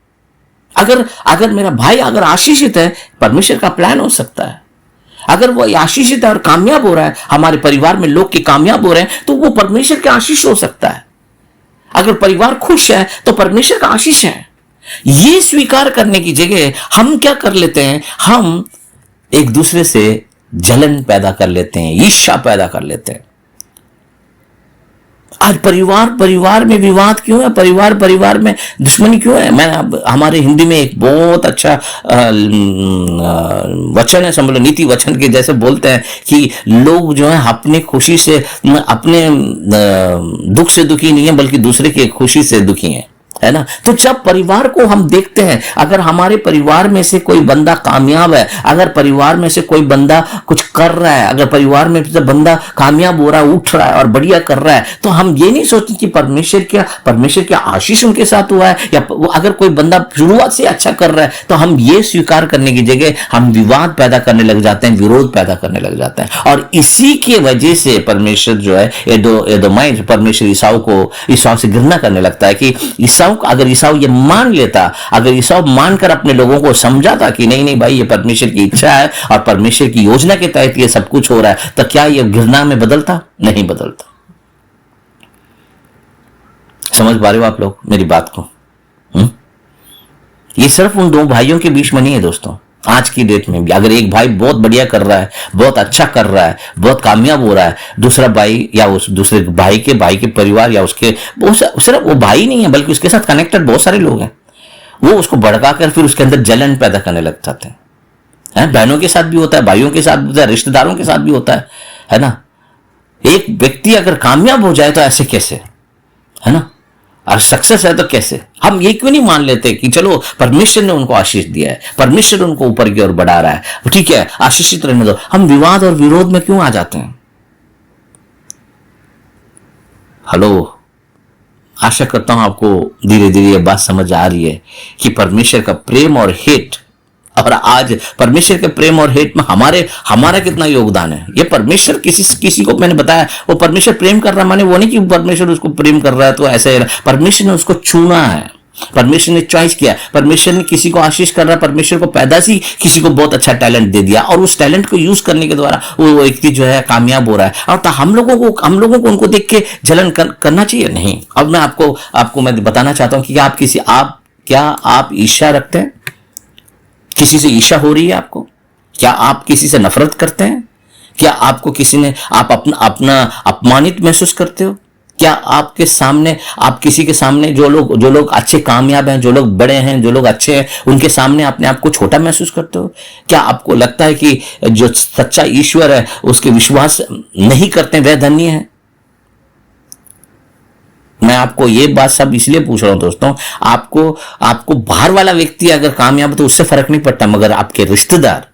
Speaker 1: अगर मेरा भाई अगर आशीषित है, परमेश्वर का प्लान हो सकता है। अगर वो आशीषित है और कामयाब हो रहा है, हमारे परिवार में लोग के कामयाब हो रहे हैं, तो वो परमेश्वर का आशीष हो सकता है। अगर परिवार खुश है तो परमेश्वर का आशीष है। ये स्वीकार करने की जगह हम क्या कर लेते हैं? हम एक दूसरे से जलन पैदा कर लेते हैं, ईर्ष्या पैदा कर लेते हैं। आज परिवार में विवाद क्यों है? परिवार में दुश्मनी क्यों है? हमारे हिंदी में एक बहुत अच्छा वचन है, समझ लो, नीति वचन के जैसे बोलते हैं कि लोग जो है अपनी खुशी से, अपने दुख से दुखी नहीं है, बल्कि दूसरे की खुशी से दुखी है, है ना। तो जब परिवार को हम देखते हैं, अगर हमारे परिवार में से कोई बंदा कामयाब है, अगर परिवार में से कोई बंदा कुछ कर रहा है, अगर परिवार में से बंदा कामयाब हो रहा है, उठ रहा है और बढ़िया कर रहा है, तो हम ये नहीं सोचते कि परमेश्वर क्या आशीष उनके साथ हुआ है, या अगर कोई बंदा शुरुआत से अच्छा कर रहा है, तो हम ये स्वीकार करने की जगह हम विवाद पैदा करने लग जाते हैं, विरोध पैदा करने लग जाते हैं। और इसी की वजह से परमेश्वर जो है एदोमाई, परमेश्वर ईसाऊ से घृणा करने लगता है कि अगर ईसाऊ ये मान लेता, अगर ईसाऊ मानकर अपने लोगों को समझाता कि नहीं भाई, ये परमेश्वर की इच्छा है और परमेश्वर की योजना के तहत ये सब कुछ हो रहा है, तो क्या ये घृणा में बदलता? नहीं बदलता। समझ पा रहे हो आप लोग मेरी बात को? ये सिर्फ उन दो भाइयों के बीच में नहीं है दोस्तों। आज की डेट में भी अगर एक भाई बहुत बढ़िया कर रहा है, बहुत अच्छा कर रहा है, बहुत कामयाब हो रहा है, दूसरा भाई या उस दूसरे भाई के परिवार या उसके, सिर्फ वो भाई नहीं है बल्कि उसके साथ कनेक्टेड बहुत सारे लोग हैं, वो उसको भड़काकर फिर उसके अंदर जलन पैदा करने लग जाते हैं। बहनों के साथ भी होता है, भाइयों के साथ भी होता है, रिश्तेदारों के साथ भी होता है ना। एक व्यक्ति अगर कामयाब हो जाए तो ऐसे कैसे, है ना, और सक्सेस है तो कैसे? हम ये क्यों नहीं मान लेते कि चलो परमेश्वर ने उनको आशीष दिया है, परमेश्वर उनको ऊपर की ओर बढ़ा रहा है, ठीक है, आशीषित रहने दो। हम विवाद और विरोध में क्यों आ जाते हैं? हेलो, आशा करता हूं आपको धीरे धीरे ये बात समझ आ रही है कि परमेश्वर का प्रेम और हेट, और आज परमेश्वर के प्रेम और हेट में हमारा कितना योगदान है। ये परमेश्वर किसी को मैंने बताया, वो परमेश्वर प्रेम कर रहा है, माने वो नहीं कि परमेश्वर उसको प्रेम कर रहा है तो ऐसे, परमेश्वर ने उसको चुना है, परमेश्वर ने चॉइस किया, परमेश्वर ने किसी को आशीष कर रहा है, परमेश्वर को पैदाशी किसी को बहुत अच्छा टैलेंट दे दिया, और उस टैलेंट को यूज करने के द्वारा वो व्यक्ति जो है कामयाब हो रहा है। और तो हम लोगों को उनको देख के जलन करना चाहिए? नहीं। अब मैं आपको मैं बताना चाहता हूं कि क्या आप ईर्ष्या रखते हैं? किसी से ईर्ष्या हो रही है आपको? क्या आप किसी से नफरत करते हैं? क्या आपको आप अपना अपमानित महसूस करते हो? क्या आप किसी के सामने जो लोग अच्छे कामयाब हैं, जो लोग बड़े हैं, जो लोग अच्छे हैं, उनके सामने अपने आप को छोटा महसूस करते हो? क्या आपको लगता है कि जो सच्चा ईश्वर है उसके विश्वास नहीं करते वह धन्य है? मैं आपको ये बात सब इसलिए पूछ रहा हूं दोस्तों, आपको बाहर वाला व्यक्ति अगर कामयाब है तो उससे फर्क नहीं पड़ता, मगर आपके रिश्तेदार,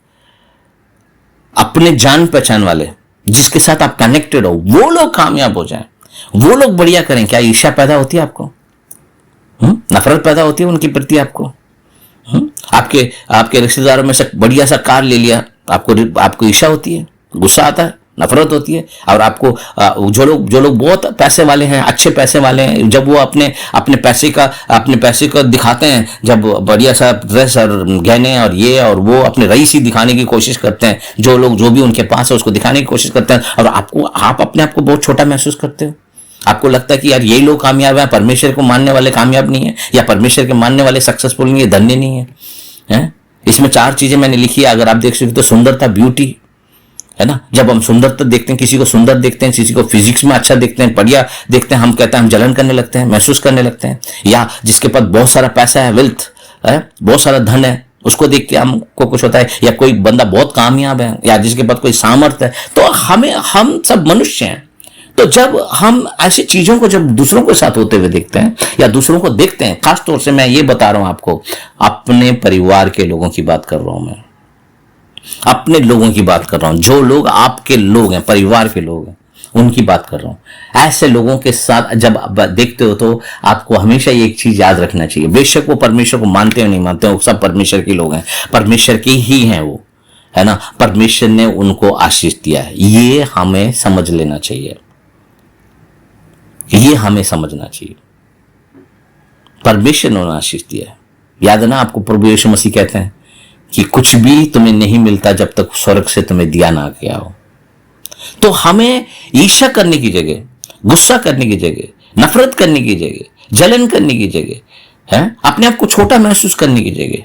Speaker 1: अपने जान पहचान वाले, जिसके साथ आप कनेक्टेड हो, वो लोग कामयाब हो जाएं, वो लोग बढ़िया करें, क्या ईर्ष्या पैदा होती है आपको? नफरत पैदा होती है उनके प्रति आपको? आपके रिश्तेदारों में से बढ़िया सा कार ले लिया, आपको ईर्ष्या होती है, गुस्सा आता है? नफरत होती है। और आपको जो लोग बहुत पैसे वाले हैं, अच्छे पैसे वाले हैं, जब वो अपने पैसे का दिखाते हैं, जब बढ़िया सा ड्रेस और गहने और ये और वो अपने रईसी दिखाने की कोशिश करते हैं, जो भी उनके पास है उसको दिखाने की कोशिश करते हैं, और आप अपने आप को बहुत छोटा महसूस करते हो। आपको लगता है कि यार यही लोग कामयाब है, परमेश्वर को मानने वाले कामयाब नहीं है, या परमेश्वर के मानने वाले सक्सेसफुल नहीं है, धन्य नहीं है। इसमें 4 चीजें मैंने लिखी है, अगर आप देख सकते तो सुंदरता, ब्यूटी, है ना। जब हम सुंदरता देखते हैं, किसी को सुंदर देखते हैं, किसी को फिजिक्स में अच्छा देखते हैं, बढ़िया देखते हैं, हम कहते हैं हम जलन करने लगते हैं, महसूस करने लगते हैं। या जिसके पास बहुत सारा पैसा है, वेल्थ है, बहुत सारा धन है, उसको देख के हमको कुछ होता है। या कोई बंदा बहुत कामयाब है, या जिसके पास कोई सामर्थ्य है, तो हम सब मनुष्य हैं। तो जब हम ऐसी चीजों को जब दूसरों के साथ होते हुए देखते हैं या दूसरों को देखते हैं, खासतौर से मैं ये बता रहा हूं आपको, अपने परिवार के लोगों की बात कर रहा हूं, मैं अपने लोगों की बात कर रहा हूं, जो लोग आपके लोग हैं, परिवार के लोग हैं, उनकी बात कर रहा हूं। ऐसे लोगों के साथ जब आप देखते हो तो आपको हमेशा ये एक चीज याद रखना चाहिए, बेशक वो परमेश्वर को मानते हो नहीं मानते हो, सब परमेश्वर के लोग हैं, परमेश्वर के ही हैं वो, है ना। परमेश्वर ने उनको आशीष दिया है, ये हमें समझ लेना चाहिए, ये हमें समझना चाहिए। परमेश्वर ने उन्हें आशीष दिया है। याद है ना आपको, प्रभु यीशु मसीह कहते हैं कि कुछ भी तुम्हें नहीं मिलता जब तक स्वर्ग से तुम्हें दिया ना गया हो। तो हमें ईर्ष्या करने की जगह, गुस्सा करने की जगह, नफरत करने की जगह, जलन करने की जगह, है अपने आप को छोटा महसूस करने की जगह,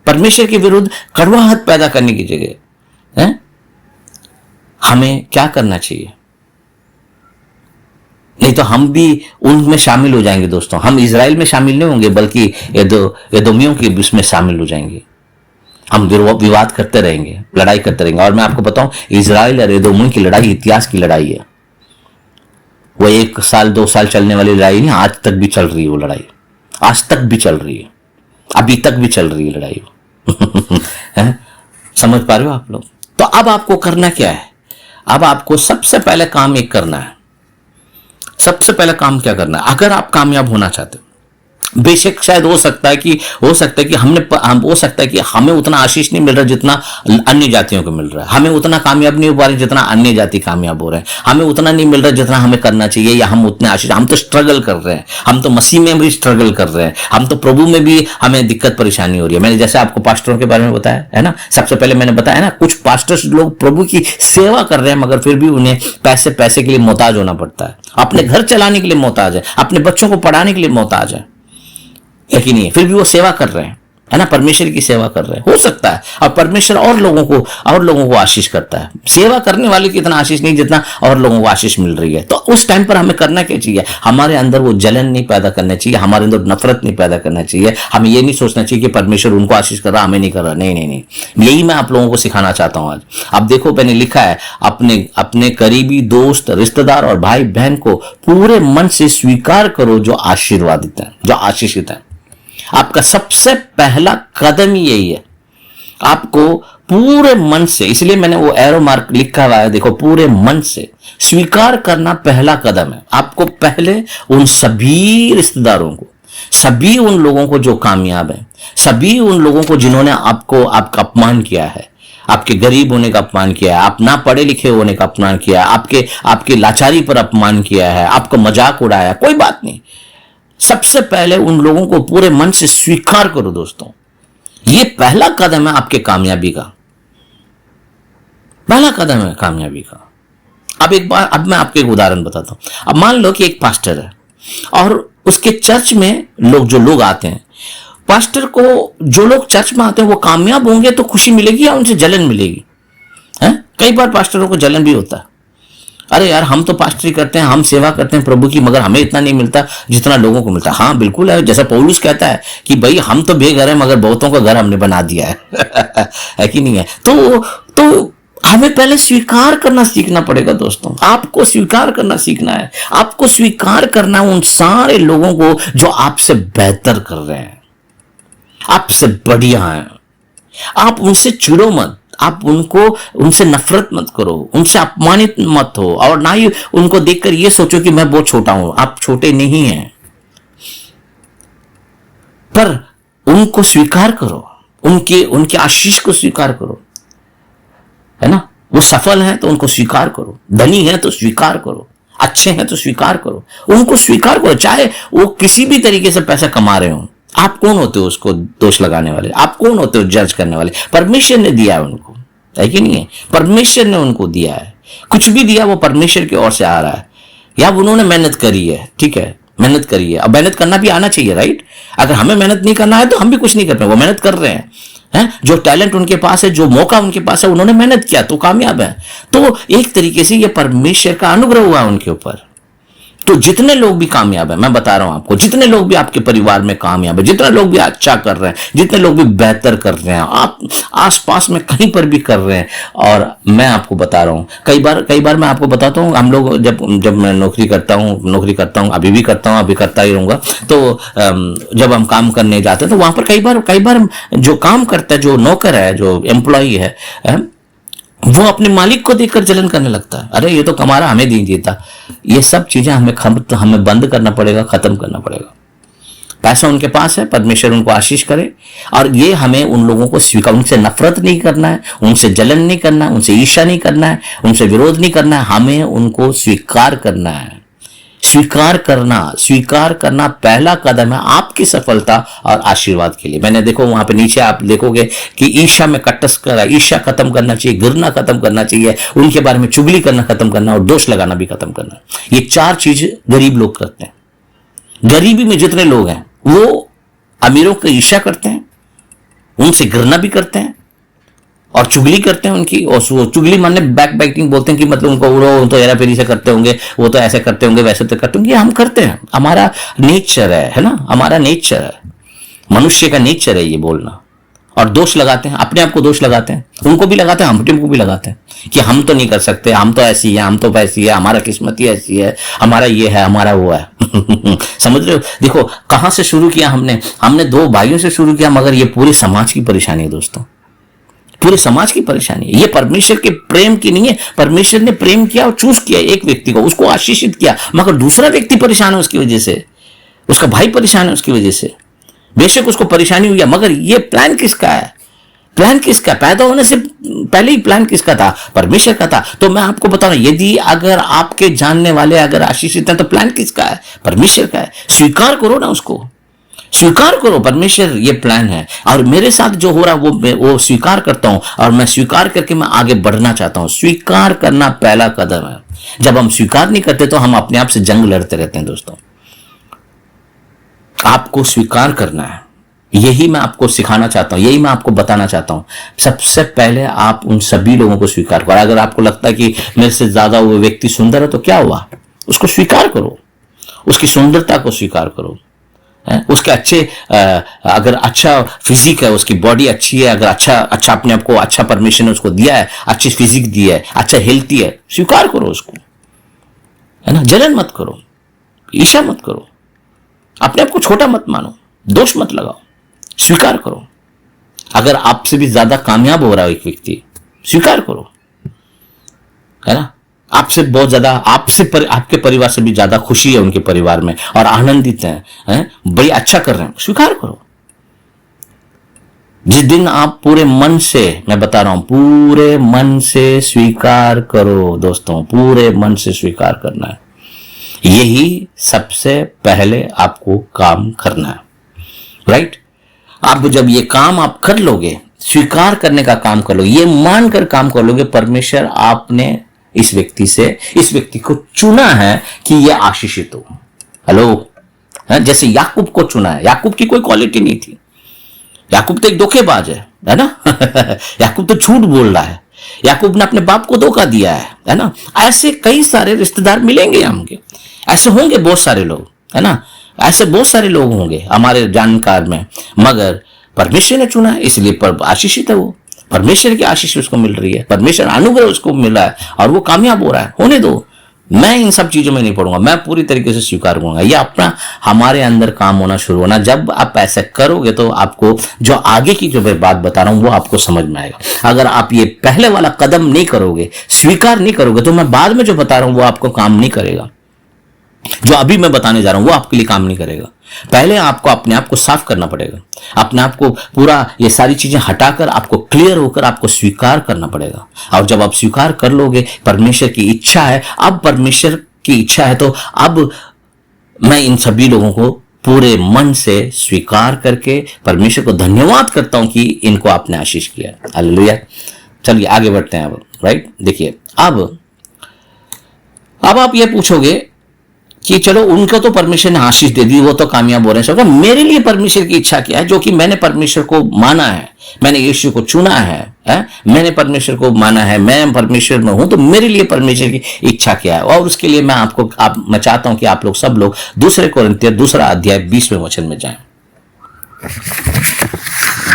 Speaker 1: परमेश्वर के विरुद्ध कड़वाहट पैदा करने की जगह, है हमें क्या करना चाहिए? नहीं तो हम भी उनमें शामिल हो जाएंगे दोस्तों। हम इजराइल में शामिल नहीं होंगे, बल्कि एदोमियों के उसमें शामिल हो जाएंगे। हम विवाद करते रहेंगे, लड़ाई करते रहेंगे। और मैं आपको बताऊं, इजराइल और एदोम की लड़ाई इतिहास की लड़ाई है। वो 1 साल 2 साल चलने वाली लड़ाई नहीं, आज तक भी चल रही है वो लड़ाई, आज तक भी चल रही है, अभी तक भी चल रही है लड़ाई। समझ पा रहे हो आप लोग? तो अब आपको करना क्या है? अब आपको सबसे पहले काम एक करना है। सबसे पहले काम क्या करना है? अगर आप कामयाब होना चाहते हो, बेशक शायद हो सकता है कि हो सकता है कि हमें उतना आशीष नहीं मिल रहा जितना अन्य जातियों को मिल रहा है, हमें उतना कामयाब नहीं हो पा रहे जितना अन्य जाति कामयाब हो रहे हैं, हमें उतना नहीं मिल रहा जितना हमें करना चाहिए, या हम उतने आशीष, हम तो स्ट्रगल कर रहे हैं, हम तो मसीह में भी स्ट्रगल कर रहे हैं, हम तो प्रभु में भी हमें दिक्कत परेशानी हो रही है। मैंने जैसे आपको पास्टरों के बारे में बताया है ना, सबसे पहले मैंने बताया ना, कुछ पास्टर्स लोग प्रभु की सेवा कर रहे हैं मगर फिर भी उन्हें पैसे के लिए मोहताज होना पड़ता है, अपने घर चलाने के लिए मोहताज है, अपने बच्चों को पढ़ाने के लिए मोहताज है कि नहीं है, फिर भी वो सेवा कर रहे हैं, है ना, परमेश्वर की सेवा कर रहे हैं। हो सकता है और परमेश्वर और लोगों को आशीष करता है, सेवा करने वाले की इतना आशीष नहीं जितना और लोगों को आशीष मिल रही है। तो उस टाइम पर हमें करना क्या चाहिए? हमारे अंदर वो जलन नहीं पैदा करना चाहिए, हमारे अंदर नफरत नहीं पैदा करना चाहिए, हमें ये नहीं सोचना चाहिए कि परमेश्वर उनको आशीष कर रहा, हमें नहीं कर रहा। नहीं, यही मैं आप लोगों को सिखाना चाहता हूं आज। अब देखो, मैंने लिखा है, अपने करीबी दोस्त, रिश्तेदार और भाई बहन को पूरे मन से स्वीकार करो जो आशीर्वादित है, जो आशीषित है। आपका सबसे पहला कदम ही यही है, आपको पूरे मन से, इसलिए मैंने वो एरो मार्क लिखा हुआ है, देखो, पूरे मन से स्वीकार करना पहला कदम है। आपको पहले उन सभी रिश्तेदारों को, सभी उन लोगों को जो कामयाब हैं, सभी उन लोगों को जिन्होंने आपका अपमान किया है, आपके गरीब होने का अपमान किया है, आप ना पढ़े लिखे होने का अपमान किया है, आपके लाचारी पर अपमान किया है, आपको मजाक उड़ाया, कोई बात नहीं, सबसे पहले उन लोगों को पूरे मन से स्वीकार करो दोस्तों। यह पहला कदम है आपके कामयाबी का, पहला कदम है कामयाबी का। अब मैं आपको एक उदाहरण बताता हूं। अब मान लो कि एक पास्टर है और उसके चर्च में जो लोग आते हैं, पास्टर को जो लोग चर्च में आते हैं वो कामयाब होंगे तो खुशी मिलेगी या उनसे जलन मिलेगी? कई बार पास्टरों को जलन भी होता है, अरे यार हम तो पास्टरी करते हैं, हम सेवा करते हैं प्रभु की, मगर हमें इतना नहीं मिलता जितना लोगों को मिलता है। हाँ बिल्कुल है, जैसा पौलुस कहता है कि भाई हम तो बेघर हैं मगर बहुतों का घर हमने बना दिया है। है कि नहीं है? तो हमें पहले स्वीकार करना सीखना पड़ेगा दोस्तों। आपको स्वीकार करना सीखना है, आपको स्वीकार करना उन सारे लोगों को जो आपसे बेहतर कर रहे हैं, आपसे बढ़िया हैं। आप उनसे चिढ़ो मत, आप उनसे नफरत मत करो, उनसे अपमानित मत हो, और ना ही उनको देखकर ये सोचो कि मैं बहुत छोटा हूं। आप छोटे नहीं हैं, पर उनको स्वीकार करो, उनके आशीष को स्वीकार करो, है ना। वो सफल हैं तो उनको स्वीकार करो, धनी हैं तो स्वीकार करो, अच्छे हैं तो स्वीकार करो, उनको स्वीकार करो, चाहे वो किसी भी तरीके से पैसा कमा रहे हो। आप कौन होते हो उसको दोष लगाने वाले? आप कौन होते हो जज करने वाले? परमेश्वर ने दिया है उनको, है कि नहीं है? परमेश्वर ने उनको दिया है, कुछ भी दिया वो परमेश्वर की ओर से आ रहा है, या उन्होंने मेहनत करी है, ठीक है, मेहनत करी है। अब मेहनत करना भी आना चाहिए, राइट? अगर हमें मेहनत नहीं करना है तो हम भी कुछ नहीं कर पाए, वो मेहनत कर रहे हैं, जो टैलेंट उनके पास है, जो मौका उनके पास है, उन्होंने मेहनत किया तो कामयाब है। तो एक तरीके से ये परमेश्वर का अनुग्रह हुआ उनके ऊपर। तो जितने लोग भी कामयाब है, मैं बता रहा हूं आपको, जितने लोग भी आपके परिवार में कामयाब है, जितने लोग भी अच्छा कर रहे हैं, जितने लोग भी बेहतर कर रहे हैं, आप आसपास में कहीं पर भी कर रहे हैं, और मैं आपको बता रहा हूं, कई बार मैं आपको बताता हूं, हम लोग जब मैं नौकरी करता हूं, अभी भी करता हूं, अभी करता ही रहूंगा। तो जब हम काम करने जाते हैं तो वहां पर कई बार जो काम करता है, जो नौकर है, जो एम्प्लॉई है, वो अपने मालिक को देखकर जलन करने लगता है, अरे ये तो कमा रहा, हमें नहीं देता। ये सब चीजें हमें बंद करना पड़ेगा, खत्म करना पड़ेगा। पैसा उनके पास है, परमेश्वर उनको आशीष करे, और ये हमें उन लोगों को स्वीकार, उनसे नफरत नहीं करना है, उनसे जलन नहीं करना है, उनसे ईर्ष्या नहीं करना है, उनसे विरोध नहीं करना है, हमें उनको स्वीकार करना है। स्वीकार करना पहला कदम है आपकी सफलता और आशीर्वाद के लिए। मैंने देखो वहां पे नीचे आप देखोगे कि ईर्ष्या में कटस करा, ईर्ष्या खत्म करना चाहिए, घृणा खत्म करना चाहिए, उनके बारे में चुगली करना खत्म करना, और दोष लगाना भी खत्म करना। ये 4 चीज गरीब लोग करते हैं। गरीबी में जितने लोग हैं वो अमीरों की ईर्ष्या करते हैं, उनसे घृणा भी करते हैं, और चुगली करते हैं उनकी। और चुगली माने बैक बाइटिंग बोलते हैं कि मतलब उनको वो तो हेरा फेरी से करते होंगे, वो तो ऐसे करते होंगे, वैसे तो करते होंगे। हम करते हैं, हमारा नेचर है ना, हमारा नेचर है, मनुष्य का नेचर है ये बोलना। और दोष लगाते हैं, अपने आप को दोष लगाते हैं, उनको भी लगाते हैं, हम को भी लगाते हैं कि हम तो नहीं कर सकते, हम तो ऐसी है, हम तो वैसी है, हमारा किस्मत ही ऐसी है, हमारा ये है, हमारा वो है। समझ रहे हो? देखो कहां से शुरू किया हमने 2 भाइयों से शुरू किया, मगर ये पूरे समाज की परेशानी है दोस्तों, पूरे समाज की परेशानी है। ये परमेश्वर के प्रेम की नहीं है। परमेश्वर ने प्रेम किया और चूज किया एक व्यक्ति को, उसको आशीषित किया, मगर दूसरा व्यक्ति परेशान है उसकी वजह से, उसका भाई परेशान है उसकी वजह से। बेशक उसको परेशानी हुई है, मगर ये प्लान किसका है? प्लान किसका? पैदा होने से पहले ही प्लान किसका था? परमेश्वर का था। तो मैं आपको बता रहा हूं, यदि अगर आपके जानने वाले अगर आशीषित हैं तो प्लान किसका है? परमेश्वर का है। स्वीकार करो ना, उसको स्वीकार करो, परमेश्वर ये प्लान है। और मेरे साथ जो हो रहा है वो स्वीकार करता हूं, और मैं स्वीकार करके मैं आगे बढ़ना चाहता हूं। स्वीकार करना पहला कदम है। जब हम स्वीकार नहीं करते तो हम अपने आप से जंग लड़ते रहते हैं दोस्तों। आपको स्वीकार करना है, यही मैं आपको सिखाना चाहता हूं, यही मैं आपको बताना चाहता हूं। सबसे पहले आप उन सभी लोगों को स्वीकार करो। अगर आपको लगता है कि मेरे से ज्यादा वो व्यक्ति सुंदर है तो क्या हुआ, उसको स्वीकार करो, उसकी सुंदरता को स्वीकार करो, उसके अच्छे अगर अच्छा फिजिक है, उसकी बॉडी अच्छी है, अगर अच्छा अपने आप को अच्छा परमिशन ने उसको दिया है, अच्छी फिजिक दी है, अच्छा हेल्थी है, स्वीकार करो उसको, है ना। जलन मत करो, ईर्ष्या मत करो, अपने आप को छोटा मत मानो, दोष मत लगाओ, स्वीकार करो। अगर आपसे भी ज्यादा कामयाब हो रहा है एक व्यक्ति, स्वीकार करो, है ना। आपसे बहुत ज्यादा आपके परिवार से भी ज्यादा खुशी है उनके परिवार में, और आनंदित हैं, बड़ी अच्छा कर रहे हैं, स्वीकार करो। जिस दिन आप पूरे मन से, मैं बता रहा हूं, पूरे मन से स्वीकार करो दोस्तों, पूरे मन से स्वीकार करना है। यही सबसे पहले आपको काम करना है, राइट। आप जब ये काम आप कर लोगे, स्वीकार करने का काम कर लोगे, ये मानकर काम कर लोगे, परमेश्वर आपने इस व्यक्ति को चुना है कि यह आशीषित हो। हेलो, जैसे याकूब को चुना है। याकूब की कोई क्वालिटी नहीं थी, याकूब तो एक धोखेबाज है ना। याकूब तो झूठ बोल रहा है, याकूब ने अपने बाप को धोखा दिया है ना। ऐसे कई सारे रिश्तेदार मिलेंगे हमके, ऐसे होंगे बहुत सारे लोग, है ना। ऐसे बहुत सारे लोग होंगे हमारे जानकार में, मगर परमेश्वर ने चुना है, इसलिए आशीषित है वो। परमेश्वर की आशीष उसको मिल रही है, परमेश्वर अनुग्रह उसको मिल रहा है, और वो कामयाब हो रहा है। होने दो, मैं इन सब चीजों में नहीं पड़ूंगा, मैं पूरी तरीके से स्वीकार करूंगा। ये अपना हमारे अंदर काम होना शुरू होना। जब आप ऐसा करोगे तो आपको जो आगे की जो मैं बात बता रहा हूं वो आपको समझ में आएगा। अगर आप ये पहले वाला कदम नहीं करोगे, स्वीकार नहीं करोगे, तो मैं बाद में जो बता रहा हूं वो आपको काम नहीं करेगा। जो अभी मैं बताने जा रहा हूं वो आपके लिए काम नहीं करेगा। पहले आपको अपने आप को साफ करना पड़ेगा, अपने आप को पूरा ये सारी चीजें हटाकर आपको क्लियर होकर आपको स्वीकार करना पड़ेगा। और जब आप स्वीकार कर लोगे, परमेश्वर की इच्छा है, अब परमेश्वर की इच्छा है, तो अब मैं इन सभी लोगों को पूरे मन से स्वीकार करके परमेश्वर को धन्यवाद करता हूं कि इनको आपने आशीष किया। हालेलुया। चलिए आगे बढ़ते हैं अब। राइट, देखिए अब आप ये पूछोगे कि चलो उनको तो परमेश्वर ने आशीष दे दी, वो तो कामयाब हो रहे हैं, मेरे लिए परमेश्वर की इच्छा क्या है, जो कि मैंने परमेश्वर को माना है, मैंने यीशु को चुना है, मैंने परमेश्वर को माना है, मैं परमेश्वर में हूं, तो मेरे लिए परमेश्वर की इच्छा क्या है। और उसके लिए मैं चाहता हूं कि आप लोग सब लोग दूसरे कोरिन्थियर 2 अध्याय 20वें वचन में जाएं।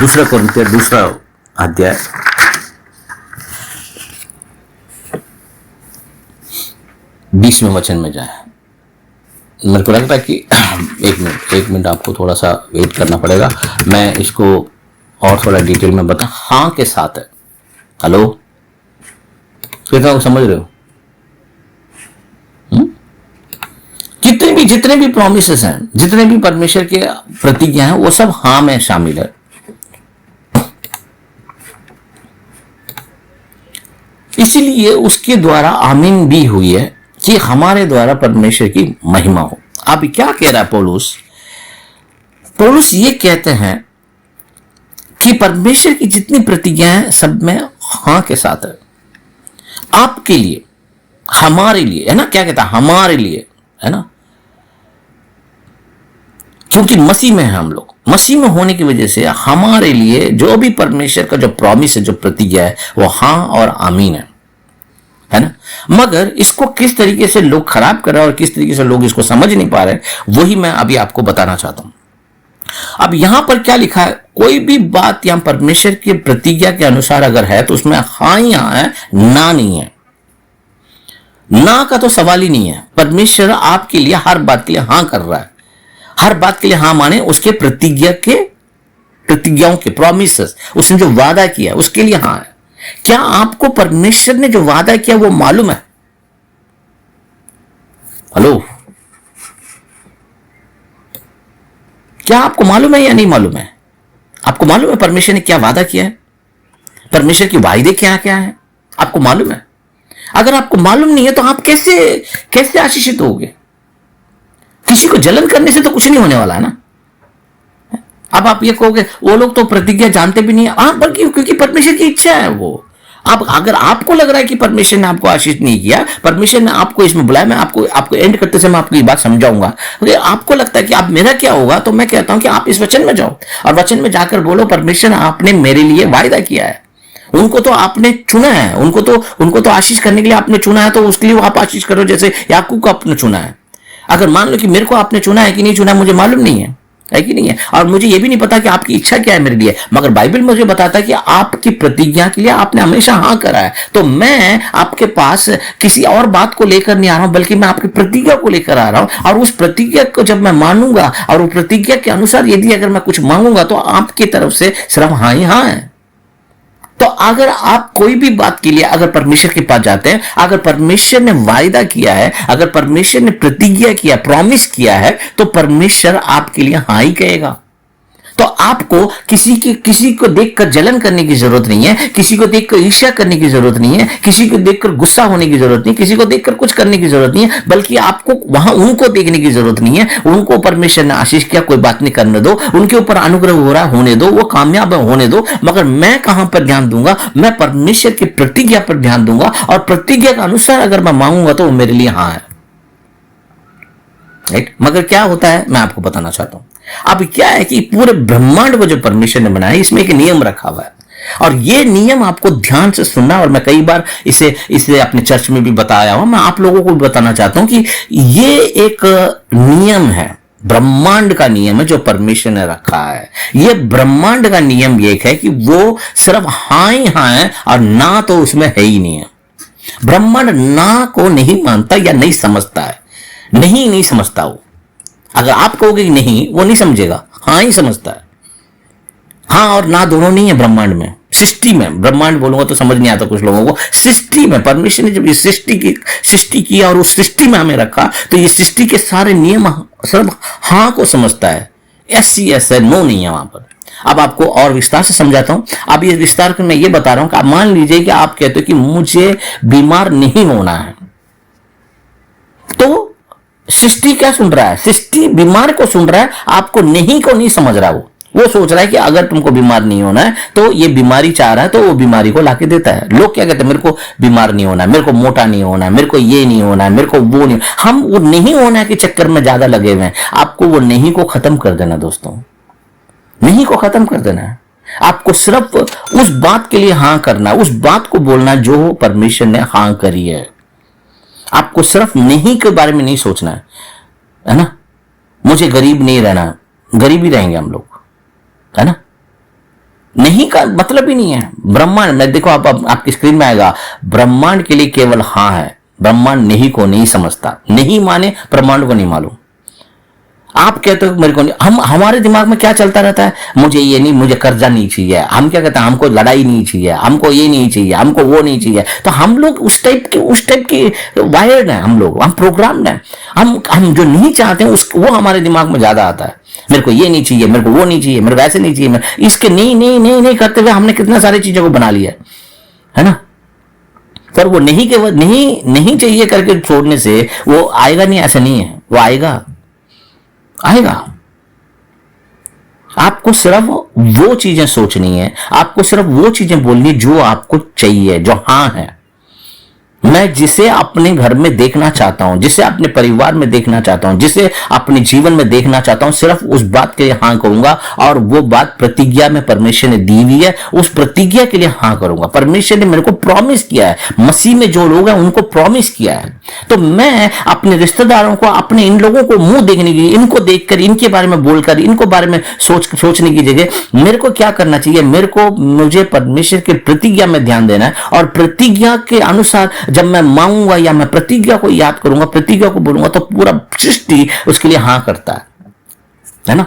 Speaker 1: 2 कोरिन्थियर 2 अध्याय 20वें वचन में जाएं। मेरे को लगता है कि एक मिनट आपको थोड़ा सा वेट करना पड़ेगा, मैं इसको और थोड़ा डिटेल में बता। हाँ के साथ है। हेलो, कितना समझ रहे हो? जितने भी प्रोमिसेस हैं, जितने भी परमेश्वर के प्रतिज्ञा हैं, वो सब हाँ में शामिल है। इसीलिए उसके द्वारा आमीन भी हुई है कि हमारे द्वारा परमेश्वर की महिमा हो। अब क्या कह रहा है पौलुस ये कहते हैं कि परमेश्वर की जितनी प्रतिज्ञाएं सब में हाँ के साथ है, आपके लिए, हमारे लिए, है ना। क्या कहता है? हमारे लिए, है ना। क्योंकि मसीह में है हम लोग, मसीह में होने की वजह से हमारे लिए जो भी परमेश्वर का जो प्रॉमिस है, जो प्रतिज्ञा है, वो हाँ और आमीन है ना। मगर इसको किस तरीके से लोग खराब कर रहे हैं और किस तरीके से लोग इसको समझ नहीं पा रहे, वही मैं अभी आपको बताना चाहता हूं। अब यहां पर क्या लिखा है? कोई भी बात यहां परमेश्वर की प्रतिज्ञा के अनुसार अगर है तो उसमें हाँ ही हाँ है, ना नहीं है। ना का तो सवाल ही नहीं है। परमेश्वर आपके लिए हर बात के लिए हाँ कर रहा है, हर बात के लिए हाँ माने उसके प्रतिज्ञाओं के प्रॉमिसेस, उसने जो वादा किया उसके लिए हाँ है। क्या आपको परमेश्वर ने जो वादा किया वो मालूम है? हेलो, क्या आपको मालूम है या नहीं मालूम है? आपको मालूम है परमेश्वर ने क्या वादा किया है? परमेश्वर की वायदे क्या क्या है? आपको मालूम है? अगर आपको मालूम नहीं है तो आप कैसे आशीषित होगे? किसी को जलन करने से तो कुछ नहीं होने वाला है ना। अब आप ये कहोगे वो लोग तो प्रतिज्ञा जानते भी नहीं है, बल्कि क्योंकि परमेश्वर की इच्छा है वो। अब अगर आपको लग रहा है कि परमेश्वर ने आपको आशीष नहीं किया, परमेश्वर ने आपको इसमें बुलाया, मैं आपको एंड करते समय आपको ये बात समझाऊंगा। अगर आपको लगता है कि आप मेरा क्या होगा, तो मैं कहता हूं कि आप इस वचन में जाओ और वचन में जाकर बोलो, परमेश्वर आपने मेरे लिए वायदा किया है, उनको तो आपने चुना है, उनको तो आशीष करने के लिए आपने चुना है, तो उसके लिए आप आशीष करो जैसे याकूब को आपने चुना है। अगर मान लो कि मेरे को आपने चुना है कि नहीं चुना है मुझे मालूम नहीं है कि नहीं है, और मुझे यह भी नहीं पता कि आपकी इच्छा क्या है मेरे लिए, मगर बाइबल मुझे बताता है कि आपकी प्रतिज्ञा के लिए आपने हमेशा हाँ करा है। तो मैं आपके पास किसी और बात को लेकर नहीं आ रहा हूं, बल्कि मैं आपकी प्रतिज्ञा को लेकर आ रहा हूं। और उस प्रतिज्ञा को जब मैं मानूंगा और उस प्रतिज्ञा के अनुसार यदि अगर मैं कुछ मांगूंगा तो आपकी तरफ से सिर्फ हाँ ही हाँ है। तो अगर आप कोई भी बात के लिए अगर परमेश्वर के पास जाते हैं, अगर परमेश्वर ने वायदा किया है, अगर परमेश्वर ने प्रतिज्ञा किया, प्रॉमिस किया है, तो परमेश्वर आपके लिए हाँ ही कहेगा। तो आपको किसी को देखकर जलन करने की जरूरत नहीं है, किसी को देखकर ईर्ष्या करने की जरूरत नहीं है, किसी को देखकर गुस्सा होने की जरूरत नहीं, किसी को देखकर कुछ करने की जरूरत नहीं है, बल्कि आपको वहां उनको देखने की जरूरत नहीं है। उनको परमेश्वर ने आशीष किया, कोई बात नहीं, करने दो, उनके ऊपर अनुग्रह हो रहा होने दो, वो कामयाब होने दो। मगर मैं कहां पर ध्यान दूंगा? मैं परमेश्वर की प्रतिज्ञा पर ध्यान दूंगा, और प्रतिज्ञा के अनुसार अगर मैं मांगूंगा तो वो मेरे लिए हाँ है। राइट। मगर क्या होता है मैं आपको बताना चाहता हूं। अब क्या है कि पूरे ब्रह्मांड को जो परमेश्वर ने बनाया, इसमें एक नियम रखा हुआ है, और ये नियम आपको ध्यान से सुनना। और मैं कई बार इसे अपने चर्च में भी बताया हूं, मैं आप लोगों को भी बताना चाहता हूं कि ये एक नियम है, ब्रह्मांड का नियम है जो परमेश्वर ने रखा है। ये ब्रह्मांड का नियम ये है कि वो सिर्फ हाँ ही हाँ है और ना तो उसमें है ही नहीं है। ब्रह्मांड ना को नहीं मानता या नहीं समझता है, नहीं समझता वो। अगर आप कहोगे कि नहीं, वो नहीं समझेगा, हाँ ही समझता है। हाँ और ना दोनों नहीं है ब्रह्मांड में, सृष्टि में, ब्रह्मांड बोलूंगा तो समझ नहीं आता कुछ लोगों को, सृष्टि में परमेश्वर ने जब ये सृष्टि किया और उस सृष्टि में हमें रखा, तो ये सृष्टि के सारे नियम सब हाँ को समझता है, यस है, नो नहीं है वहां पर। अब आपको और विस्तार से समझाता हूं। अब ये विस्तार कर मैं ये बता रहा हूं कि आप मान लीजिए कि आप कहते हो कि मुझे बीमार नहीं होना है, तो सृष्टि क्या सुन रहा है? सृष्टि बीमार को सुन रहा है, आपको नहीं को नहीं समझ रहा। वो सोच रहा है कि अगर तुमको बीमार नहीं होना है तो ये बीमारी चाह रहा है, तो वो बीमारी को लाके देता है। लोग क्या कहते हैं, मेरे को बीमार नहीं होना है, मेरे को मोटा नहीं होना है, मेरे को ये नहीं होना है, मेरे को वो नहीं। हम वो नहीं होना के चक्कर में ज्यादा लगे हुए हैं। आपको वो नहीं को खत्म कर देना दोस्तों, नहीं को खत्म कर देना है। आपको सिर्फ उस बात के लिए हां करना, उस बात को बोलना जो परमेश्वर ने हां करी है। आपको सिर्फ नहीं के बारे में नहीं सोचना है ना। मुझे गरीब नहीं रहना, गरीब ही रहेंगे हम लोग, है ना। नहीं का मतलब ही नहीं है। ब्रह्मांड में देखो, आप आपकी स्क्रीन में आएगा, ब्रह्मांड के लिए केवल हां है। ब्रह्मांड नहीं को नहीं समझता, नहीं माने ब्रह्मांड को नहीं मालूम। आप कहते हो मेरे को नहीं, हमारे दिमाग में क्या चलता रहता है, मुझे ये नहीं, मुझे कर्जा नहीं चाहिए। हम क्या कहते हैं, हमको लड़ाई नहीं चाहिए, हमको ये नहीं चाहिए, हमको वो नहीं चाहिए। तो हम लोग उस टाइप के वायर्ड हैं, हम लोग, हम प्रोग्राम्ड हैं। हम जो नहीं चाहते हैं वो हमारे दिमाग में ज्यादा आता है। मेरे को ये नहीं चाहिए, मेरे को वो नहीं चाहिए, मेरे को ऐसे नहीं चाहिए। इसके नहीं नहीं नहीं नहीं करते हुए हमने कितना सारी चीजों को बना लिया है ना। पर वो नहीं के नहीं चाहिए करके छोड़ने से वो आएगा नहीं, ऐसा नहीं है, वो आएगा। आपको सिर्फ वो चीजें सोचनी है, आपको सिर्फ वो चीजें बोलनी जो आपको चाहिए, जो हां है। मैं जिसे अपने घर में देखना चाहता हूं, जिसे अपने परिवार में देखना चाहता हूं, जिसे अपने जीवन में देखना चाहता हूं, सिर्फ उस बात के लिए हां कहूंगा। और वो बात प्रतिज्ञा में परमेश्वर ने दी हुई है, उस प्रतिज्ञा के लिए हां करूंगा। परमेश्वर ने मेरे को प्रॉमिस किया है, मसीह में जो लोग हैं उनको प्रॉमिस किया है। तो मैं अपने रिश्तेदारों को, अपने इन लोगों को मुंह देखने की, इनको देखकर, इनके बारे में बोलकर, इनको बारे में सोचने की जगह मेरे को क्या करना चाहिए, मुझे परमेश्वर के प्रतिज्ञा में ध्यान देना है। और प्रतिज्ञा के अनुसार जब मैं मांगूंगा या मैं प्रतिज्ञा को याद करूंगा, प्रतिज्ञा को बोलूंगा, तो पूरा सृष्टि उसके लिए हां करता है ना।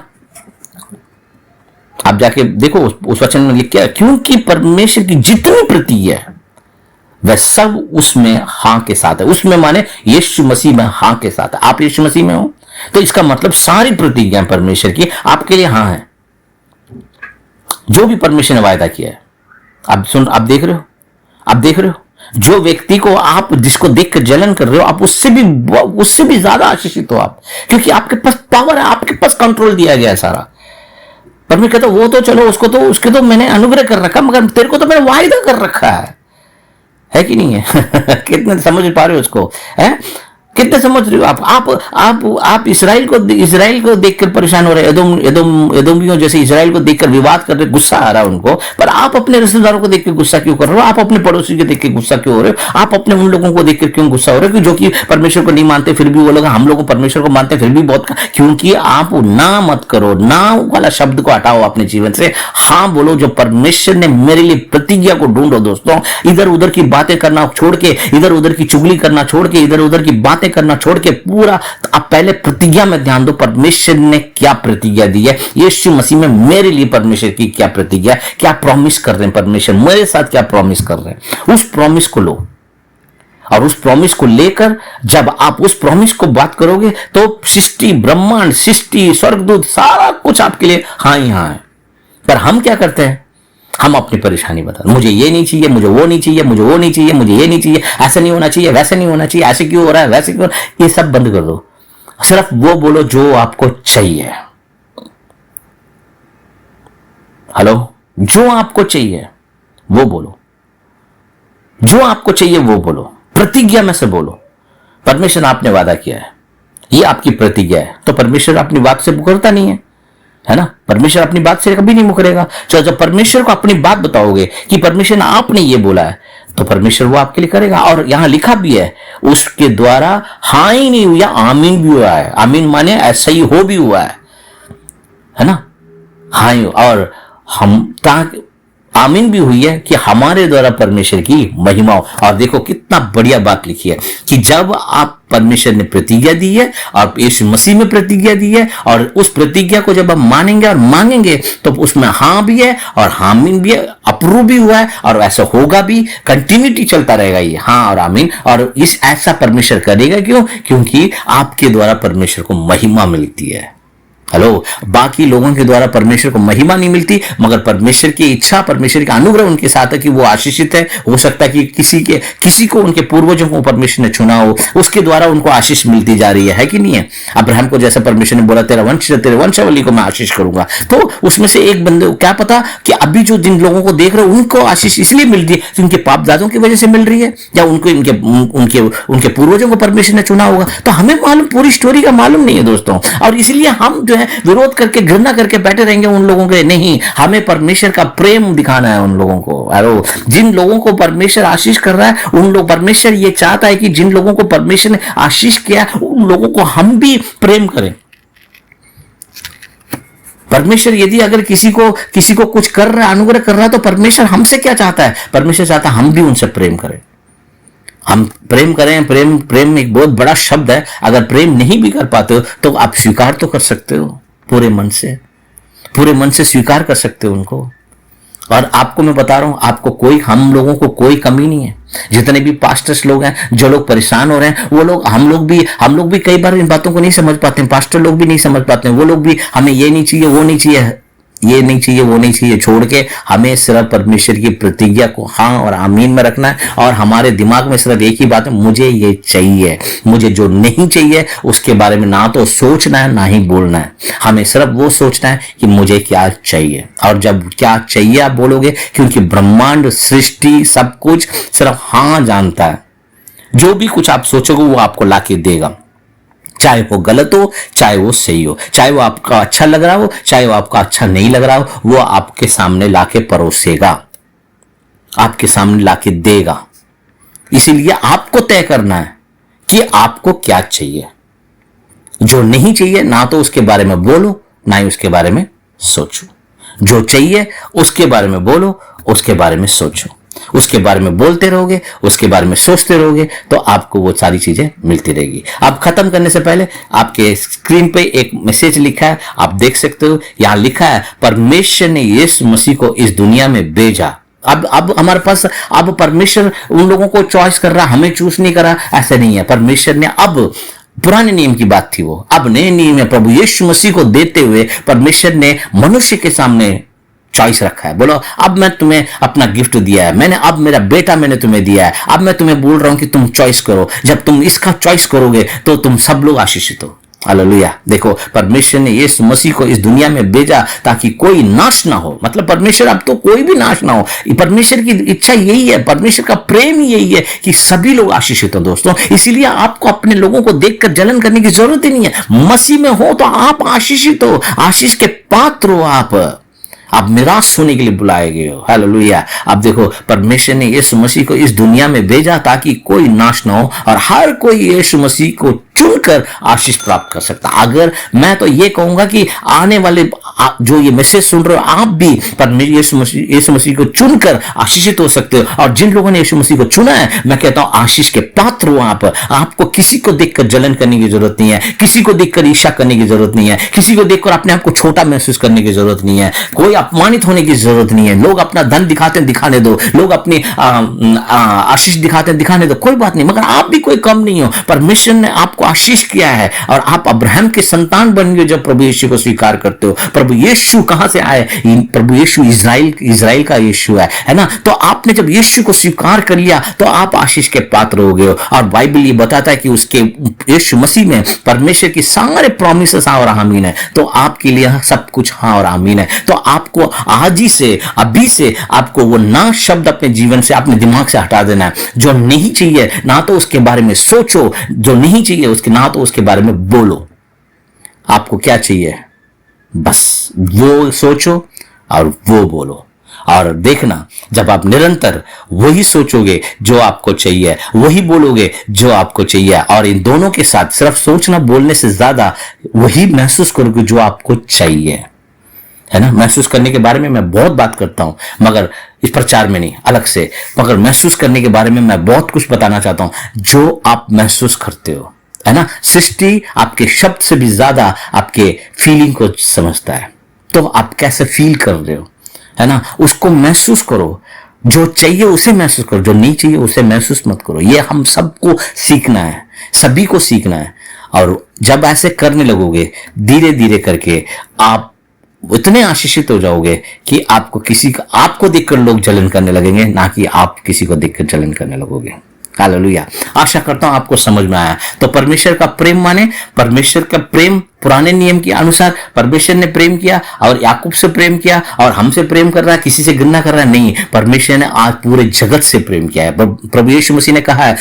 Speaker 1: आप जाके देखो उस वचन में लिख के, क्योंकि परमेश्वर की जितनी प्रतिज्ञा है वह सब उसमें हां के साथ है। उसमें माने यीशु मसीह में हां के साथ है। आप यीशु मसीह में हो तो इसका मतलब सारी प्रतिज्ञा परमेश्वर की आपके लिए हां है। जो भी परमेश्वर ने वायदा किया है, आप देख रहे हो। जो व्यक्ति को आप, जिसको देखकर जलन कर रहे हो, आप उससे भी ज्यादा आशीषित हो आप, क्योंकि आपके पास पावर है, आपके पास कंट्रोल दिया गया है सारा। परमेश्वर कहता वो तो चलो, उसके तो मैंने अनुग्रह कर रखा, मगर तेरे को तो मैंने वायदा कर रखा है कि नहीं है? कितने समझ पा रहे हो उसको, है कितने समझ रहे हो आप इजराइल को देखकर परेशान हो रहे, एदोमियों जैसे इजराइल को देखकर विवाद कर रहे, गुस्सा आ रहा है उनको। पर आप अपने रिश्तेदारों को देखकर गुस्सा क्यों कर रहे हो? आप अपने पड़ोसी को देख के गुस्सा क्यों हो रहे हो? आप अपने उन लोगों को देखकर क्यों गुस्सा हो रहे हो जो कि परमेश्वर को नहीं मानते, फिर भी वो लोग हम लोग परमेश्वर को मानते फिर भी बहुत। क्योंकि आप ना मत करो, ना वाला शब्द को हटाओ अपने जीवन से, हाँ बोलो जो परमेश्वर ने मेरे लिए प्रतिज्ञा को ढूंढो। दोस्तों, इधर उधर की बातें करना छोड़ के, इधर उधर की चुगली करना छोड़ के, इधर उधर की बातें करना छोड़ के, पूरा आप पहले प्रतिज्ञा में ध्यान दो। परमेश्वर ने क्या प्रतिज्ञा दी है, यीशु मसीह में मेरे लिए परमेश्वर की क्या प्रतिज्ञा, क्या प्रॉमिस कर रहे हैं परमेश्वर मेरे साथ, क्या प्रॉमिस कर रहे हैं, उस प्रॉमिस को लो। और उस प्रॉमिस को लेकर जब आप उस प्रॉमिस को बात करोगे तो सृष्टि, ब्रह्मांड, सृष्टि, स्वर्गदूत, सारा कुछ आपके लिए हाँ ही हाँ है। पर हम क्या करते हैं, हम अपनी परेशानी बताते, मुझे ये नहीं चाहिए, मुझे वो नहीं चाहिए, मुझे वो नहीं चाहिए, मुझे ये नहीं चाहिए, ऐसा नहीं होना चाहिए, वैसे नहीं होना चाहिए, ऐसे क्यों हो रहा है, वैसे क्यों, ये सब बंद कर दो। सिर्फ वो बोलो जो आपको चाहिए। हेलो, जो आपको चाहिए वो बोलो, जो आपको चाहिए वो बोलो, प्रतिज्ञा में से बोलो। परमेश्वर आपने वादा किया है, ये आपकी प्रतिज्ञा है, तो परमेश्वर अपनी बात से मुकरता नहीं है ना। परमेश्वर अपनी बात से कभी नहीं मुकरेगा। तो जब परमेश्वर को अपनी बात बताओगे कि परमेश्वर ने आपने ये बोला है, तो परमेश्वर वो आपके लिए करेगा। और यहां लिखा भी है, उसके द्वारा हाँ ही नहीं हुआ, आमीन भी हुआ है। आमीन माने ऐसा ही हो भी हुआ है ना। हाँ ही, और हम आमीन भी हुई है कि हमारे द्वारा परमेश्वर की महिमा हो। और देखो कितना बढ़िया बात लिखी है कि जब आप परमेश्वर ने प्रतिज्ञा दी है और यीशु मसीह में प्रतिज्ञा दी है, और उस प्रतिज्ञा को जब आप मानेंगे और मांगेंगे तो उसमें हाँ भी है और आमीन भी है, अप्रूव भी हुआ है और ऐसा होगा भी, कंटिन्यूटी चलता रहेगा ये हाँ और आमीन। और इस ऐसा परमेश्वर करेगा क्यों? क्योंकि आपके द्वारा परमेश्वर को महिमा मिलती है। हेलो, बाकी लोगों के द्वारा परमेश्वर को महिमा नहीं मिलती, मगर परमेश्वर की इच्छा, परमेश्वर का अनुग्रह उनके साथ है कि वो आशीषित है। हो सकता है कि किसी को उनके पूर्वजों को परमेश्वर ने चुना हो, उसके द्वारा उनको आशीष मिलती जा रही है कि नहीं है? अब्राहम को जैसा परमेश्वर ने बोला तेरा वंश, तेरे वंशावली को मैं आशीष करूंगा, तो उसमें से एक बंदे, क्या पता कि अभी जो जिन लोगों को देख रहे हो उनको आशीष इसलिए मिल रही है उनके पाप दादों की वजह से मिल रही है, या उनको उनके पूर्वजों को परमेश्वर ने चुना होगा। तो हमें मालूम, पूरी स्टोरी का मालूम नहीं है दोस्तों, और इसलिए हम जो है विरोध करके, घृणा करके बैठे रहेंगे उन लोगों के। नहीं, हमें परमेश्वर का प्रेम दिखाना है उन लोगों को। अरे जिन लोगों को परमेश्वर आशीष कर रहा है उन लोग, परमेश्वर ये चाहता है कि जिन लोगों को परमेश्वर ने आशीष किया उन लोगों को हम भी प्रेम करें। परमेश्वर यदि अगर किसी को कुछ कर रहा है, अनुग्रह कर रहा है, तो परमेश्वर हमसे क्या चाहता है? परमेश्वर चाहता है हम भी उनसे प्रेम करें, हम प्रेम करें। प्रेम एक बहुत बड़ा शब्द है। अगर प्रेम नहीं भी कर पाते हो तो आप स्वीकार तो कर सकते हो, पूरे मन से स्वीकार कर सकते हो उनको। और आपको मैं बता रहा हूं, आपको हम लोगों को कोई कमी नहीं है। जितने भी पास्टर्स लोग हैं, जो लोग परेशान हो रहे हैं, वो लोग, हम लोग भी कई बार इन बातों को नहीं समझ पाते हैं। पास्टर लोग भी नहीं समझ पाते हैं। वो लोग भी हमें ये नहीं चाहिए, वो नहीं चाहिए, ये नहीं चाहिए, वो नहीं चाहिए, छोड़ के हमें सिर्फ परमेश्वर की प्रतिज्ञा को हाँ और आमीन में रखना है। और हमारे दिमाग में सिर्फ एक ही बात है, मुझे ये चाहिए। मुझे जो नहीं चाहिए उसके बारे में ना तो सोचना है ना ही बोलना है। हमें सिर्फ वो सोचना है कि मुझे क्या चाहिए। और जब क्या चाहिए आप बोलोगे, क्योंकि ब्रह्मांड, सृष्टि, सब कुछ सिर्फ हाँ जानता है। जो भी कुछ आप सोचोगे वो आपको लाके देगा, चाहे वो गलत हो, चाहे वो सही हो, चाहे वो आपका अच्छा लग रहा हो, चाहे वो आपका अच्छा नहीं लग रहा हो, वो आपके सामने लाके परोसेगा, आपके सामने लाके देगा। इसीलिए आपको तय करना है कि आपको क्या चाहिए। जो नहीं चाहिए ना तो उसके बारे में बोलो, ना ही उसके बारे में सोचो। जो चाहिए उसके बारे में बोलो, उसके बारे में सोचो। उसके बारे में बोलते रहोगे, उसके बारे में सोचते रहोगे, तो आपको वो सारी चीजें मिलती रहेगी। अब खत्म करने से पहले आपके स्क्रीन पे एक मैसेज लिखा है, आप देख सकते हो। यहां लिखा है, परमेश्वर ने यीशु मसीह को इस दुनिया में भेजा। अब हमारे पास, अब परमेश्वर उन लोगों को चॉइस कर रहा, हमें चूज नहीं करा, ऐसा नहीं है। परमेश्वर ने, अब पुराने नियम की बात थी वो, अब नए नियम में प्रभु यीशु मसीह को देते हुए परमेश्वर ने मनुष्य के सामने चॉइस रखा है। बोलो, अब मैं तुम्हें अपना गिफ्ट दिया है, अब मेरा बेटा मैंने तुम्हें दिया है, अब मैं तुम्हें बोल रहा हूं कि तुम चॉइस करो। जब तुम इसका चॉइस करोगे तो तुम सब लोग आशीषित हो। हालेलुया। देखो, परमेश्वर ने यीशु मसीह को इस दुनिया में भेजा ताकि कोई नाश ना हो। मतलब परमेश्वर, अब तो कोई भी नाश ना हो। परमेश्वर की इच्छा यही है, परमेश्वर का प्रेम ही यही है कि सभी लोग आशीषित हो दोस्तों। इसीलिए आपको अपने लोगों को देखकर जलन करने की जरूरत ही नहीं है। मसीह में हो तो आप आशीषित हो, आशीष के पात्र हो। आप निराश होने के लिए बुलाए गए हो। हालेलुया। अब देखो, परमेश्वर ने यीशु मसीह को इस दुनिया में भेजा ताकि कोई नाश ना हो और हर कोई यीशु मसीह को चुनकर आशीष प्राप्त कर सकता। अगर मैं तो ये कहूंगा कि आने वाले जो ये मैसेज सुन रहे हो, आप भी यीशु मसीह को चुनकर आशीषित हो सकते हो। और जिन लोगों ने यीशु मसीह को चुना है, मैं कहता हूं आशीष के पात्र हो आप। आपको किसी को देखकर जलन करने की जरूरत नहीं है, किसी को देखकर ईर्ष्या करने की जरूरत नहीं है, किसी को देखकर अपने आप को छोटा महसूस करने की जरूरत नहीं है, कोई अपमानित होने की जरूरत नहीं है। लोग अपना धन दिखाते हैं, दिखाने दो, लोग अपनी आशीष दिखाते हैं, दिखाने दो, कोई बात नहीं, मगर आप भी कोई कम नहीं हो। परमेश्वर ने आपको आशीष किया है और आप अब्राहम के संतान बन गए जब प्रभु यीशु को स्वीकार करते हो। प्रभु यीशु कहां से आए? प्रभु यीशु इजराइल का यीशु है ना। तो आपने जब यीशु को स्वीकार कर लिया तो आप आशीष के पात्र हो गए हो। और बाइबल ये बताता है कि उसके यीशु मसीह में परमेश्वर की सारे प्रॉमिसेस हाँ और आमीन है। तो आपके लिए सब कुछ हाँ और आमीन है। तो आपको आज ही से, अभी से आपको वो ना शब्द अपने जीवन से, अपने दिमाग से हटा देना है। जो नहीं चाहिए ना तो उसके बारे में सोचो, जो नहीं चाहिए उसके ना तो उसके बारे में बोलो। आपको क्या चाहिए बस वो सोचो और वो बोलो। और देखना, जब आप निरंतर वही सोचोगे जो आपको चाहिए, वही बोलोगे जो आपको चाहिए, और इन दोनों के साथ सिर्फ सोचना बोलने से ज्यादा वही महसूस करोगे जो आपको चाहिए, है ना। महसूस करने के बारे में मैं बहुत बात करता हूं, मगर इस प्रचार में नहीं, अलग से, मगर महसूस करने के बारे में मैं बहुत कुछ बताना चाहता हूं जो आप महसूस करते हो, है ना। सृष्टि आपके शब्द से भी ज्यादा आपके फीलिंग को समझता है। तो आप कैसे फील कर रहे हो, है ना, उसको महसूस करो। जो चाहिए उसे महसूस करो, जो नहीं चाहिए उसे महसूस मत करो। ये हम सबको सीखना है, सभी को सीखना है। और जब ऐसे करने लगोगे धीरे धीरे करके आप इतने आशीषित हो जाओगे कि आपको देखकर लोग जलन करने लगेंगे, ना कि आप किसी को देखकर जलन करने लगोगे। हालेलुया। आशा करता हूं आपको समझ में आया। तो परमेश्वर का प्रेम माने, परमेश्वर का प्रेम पुराने नियम के अनुसार परमेश्वर ने प्रेम किया और याकूब से प्रेम किया और हमसे प्रेम कर रहा है, किसी से घृणा कर रहा है नहीं। परमेश्वर ने आज पूरे जगत से प्रेम किया है। प्रभु यीशु मसीह ने कहा है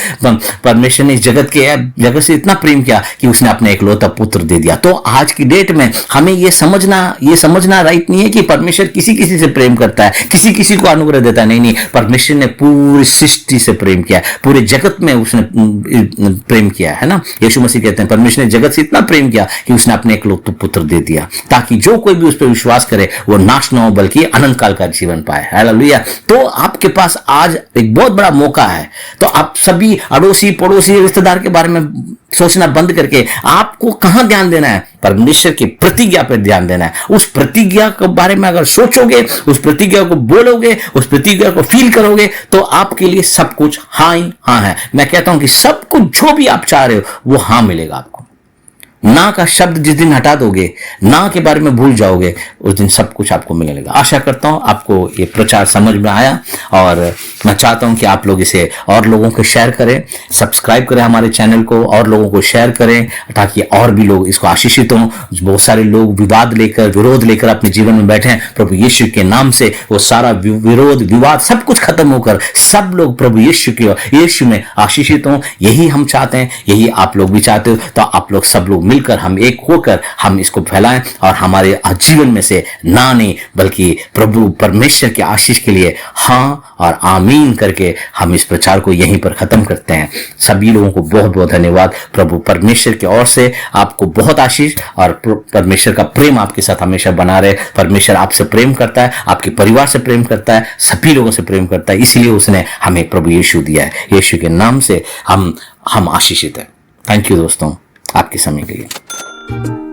Speaker 1: परमेश्वर ने जगत से इतना प्रेम किया कि उसने अपने इकलौता पुत्र दे दिया। तो आज की डेट में हमें ये समझना राइट नहीं है कि परमेश्वर किसी से प्रेम करता है, किसी को अनुग्रह देता है। नहीं, परमेश्वर ने पूरी सृष्टि से प्रेम किया, पूरे जगत में उसने प्रेम किया है ना। यीशु मसीह कहते हैं परमेश्वर ने जगत से इतना प्रेम किया कि उसने अपने इकलौते पुत्र दे दिया, ताकि जो कोई भी उस पर विश्वास करे वो नाश न हो बल्कि अनंत काल का जीवन पाए। हालेलुया। तो आपके पास आज एक बहुत बड़ा मौका है। तो आप सभी अड़ोसी पड़ोसी रिश्तेदार के बारे में सोचना बंद करके आपको कहां ध्यान देना है? परमेश्वर की प्रतिज्ञा पर ध्यान देना है। उस प्रतिज्ञा के बारे में अगर सोचोगे, उस प्रतिज्ञा को बोलोगे, उस प्रतिज्ञा को फील करोगे, तो आपके लिए सब कुछ हाँ ही हाँ है। मैं कहता हूं कि सब कुछ जो भी आप चाह रहे हो वो हाँ मिलेगा आपको। ना का शब्द जिस दिन हटा दोगे, ना के बारे में भूल जाओगे, उस दिन सब कुछ आपको मिलने लगा। आशा करता हूं आपको ये प्रचार समझ में आया और मैं चाहता हूं कि आप लोग इसे और लोगों को शेयर करें, सब्सक्राइब करें हमारे चैनल को और लोगों को शेयर करें, ताकि और भी लोग इसको आशीषित हों। बहुत सारे लोग विरोध लेकर अपने जीवन में बैठे हैं। प्रभु यीशु के नाम से वो सारा विरोध विवाद सब कुछ खत्म होकर सब लोग प्रभु यीशु में आशीषित हों। यही हम चाहते हैं, यही आप लोग भी चाहते हो। तो आप लोग सब लोग मिलकर, हम एक होकर हम इसको फैलाएं और हमारे जीवन में से ना नहीं बल्कि प्रभु परमेश्वर के आशीष के लिए हाँ और आमीन करके हम इस प्रचार को यहीं पर खत्म करते हैं। सभी लोगों को बहुत बहुत धन्यवाद। प्रभु परमेश्वर की ओर से आपको बहुत आशीष और परमेश्वर का प्रेम आपके साथ हमेशा बना रहे। परमेश्वर आपसे प्रेम करता है, आपके परिवार से प्रेम करता है, सभी लोगों से प्रेम करता है। इसलिए उसने हमें प्रभु यीशु दिया है। यीशु के नाम से हम आशीषित हैं। थैंक यू दोस्तों आपके समय के लिए।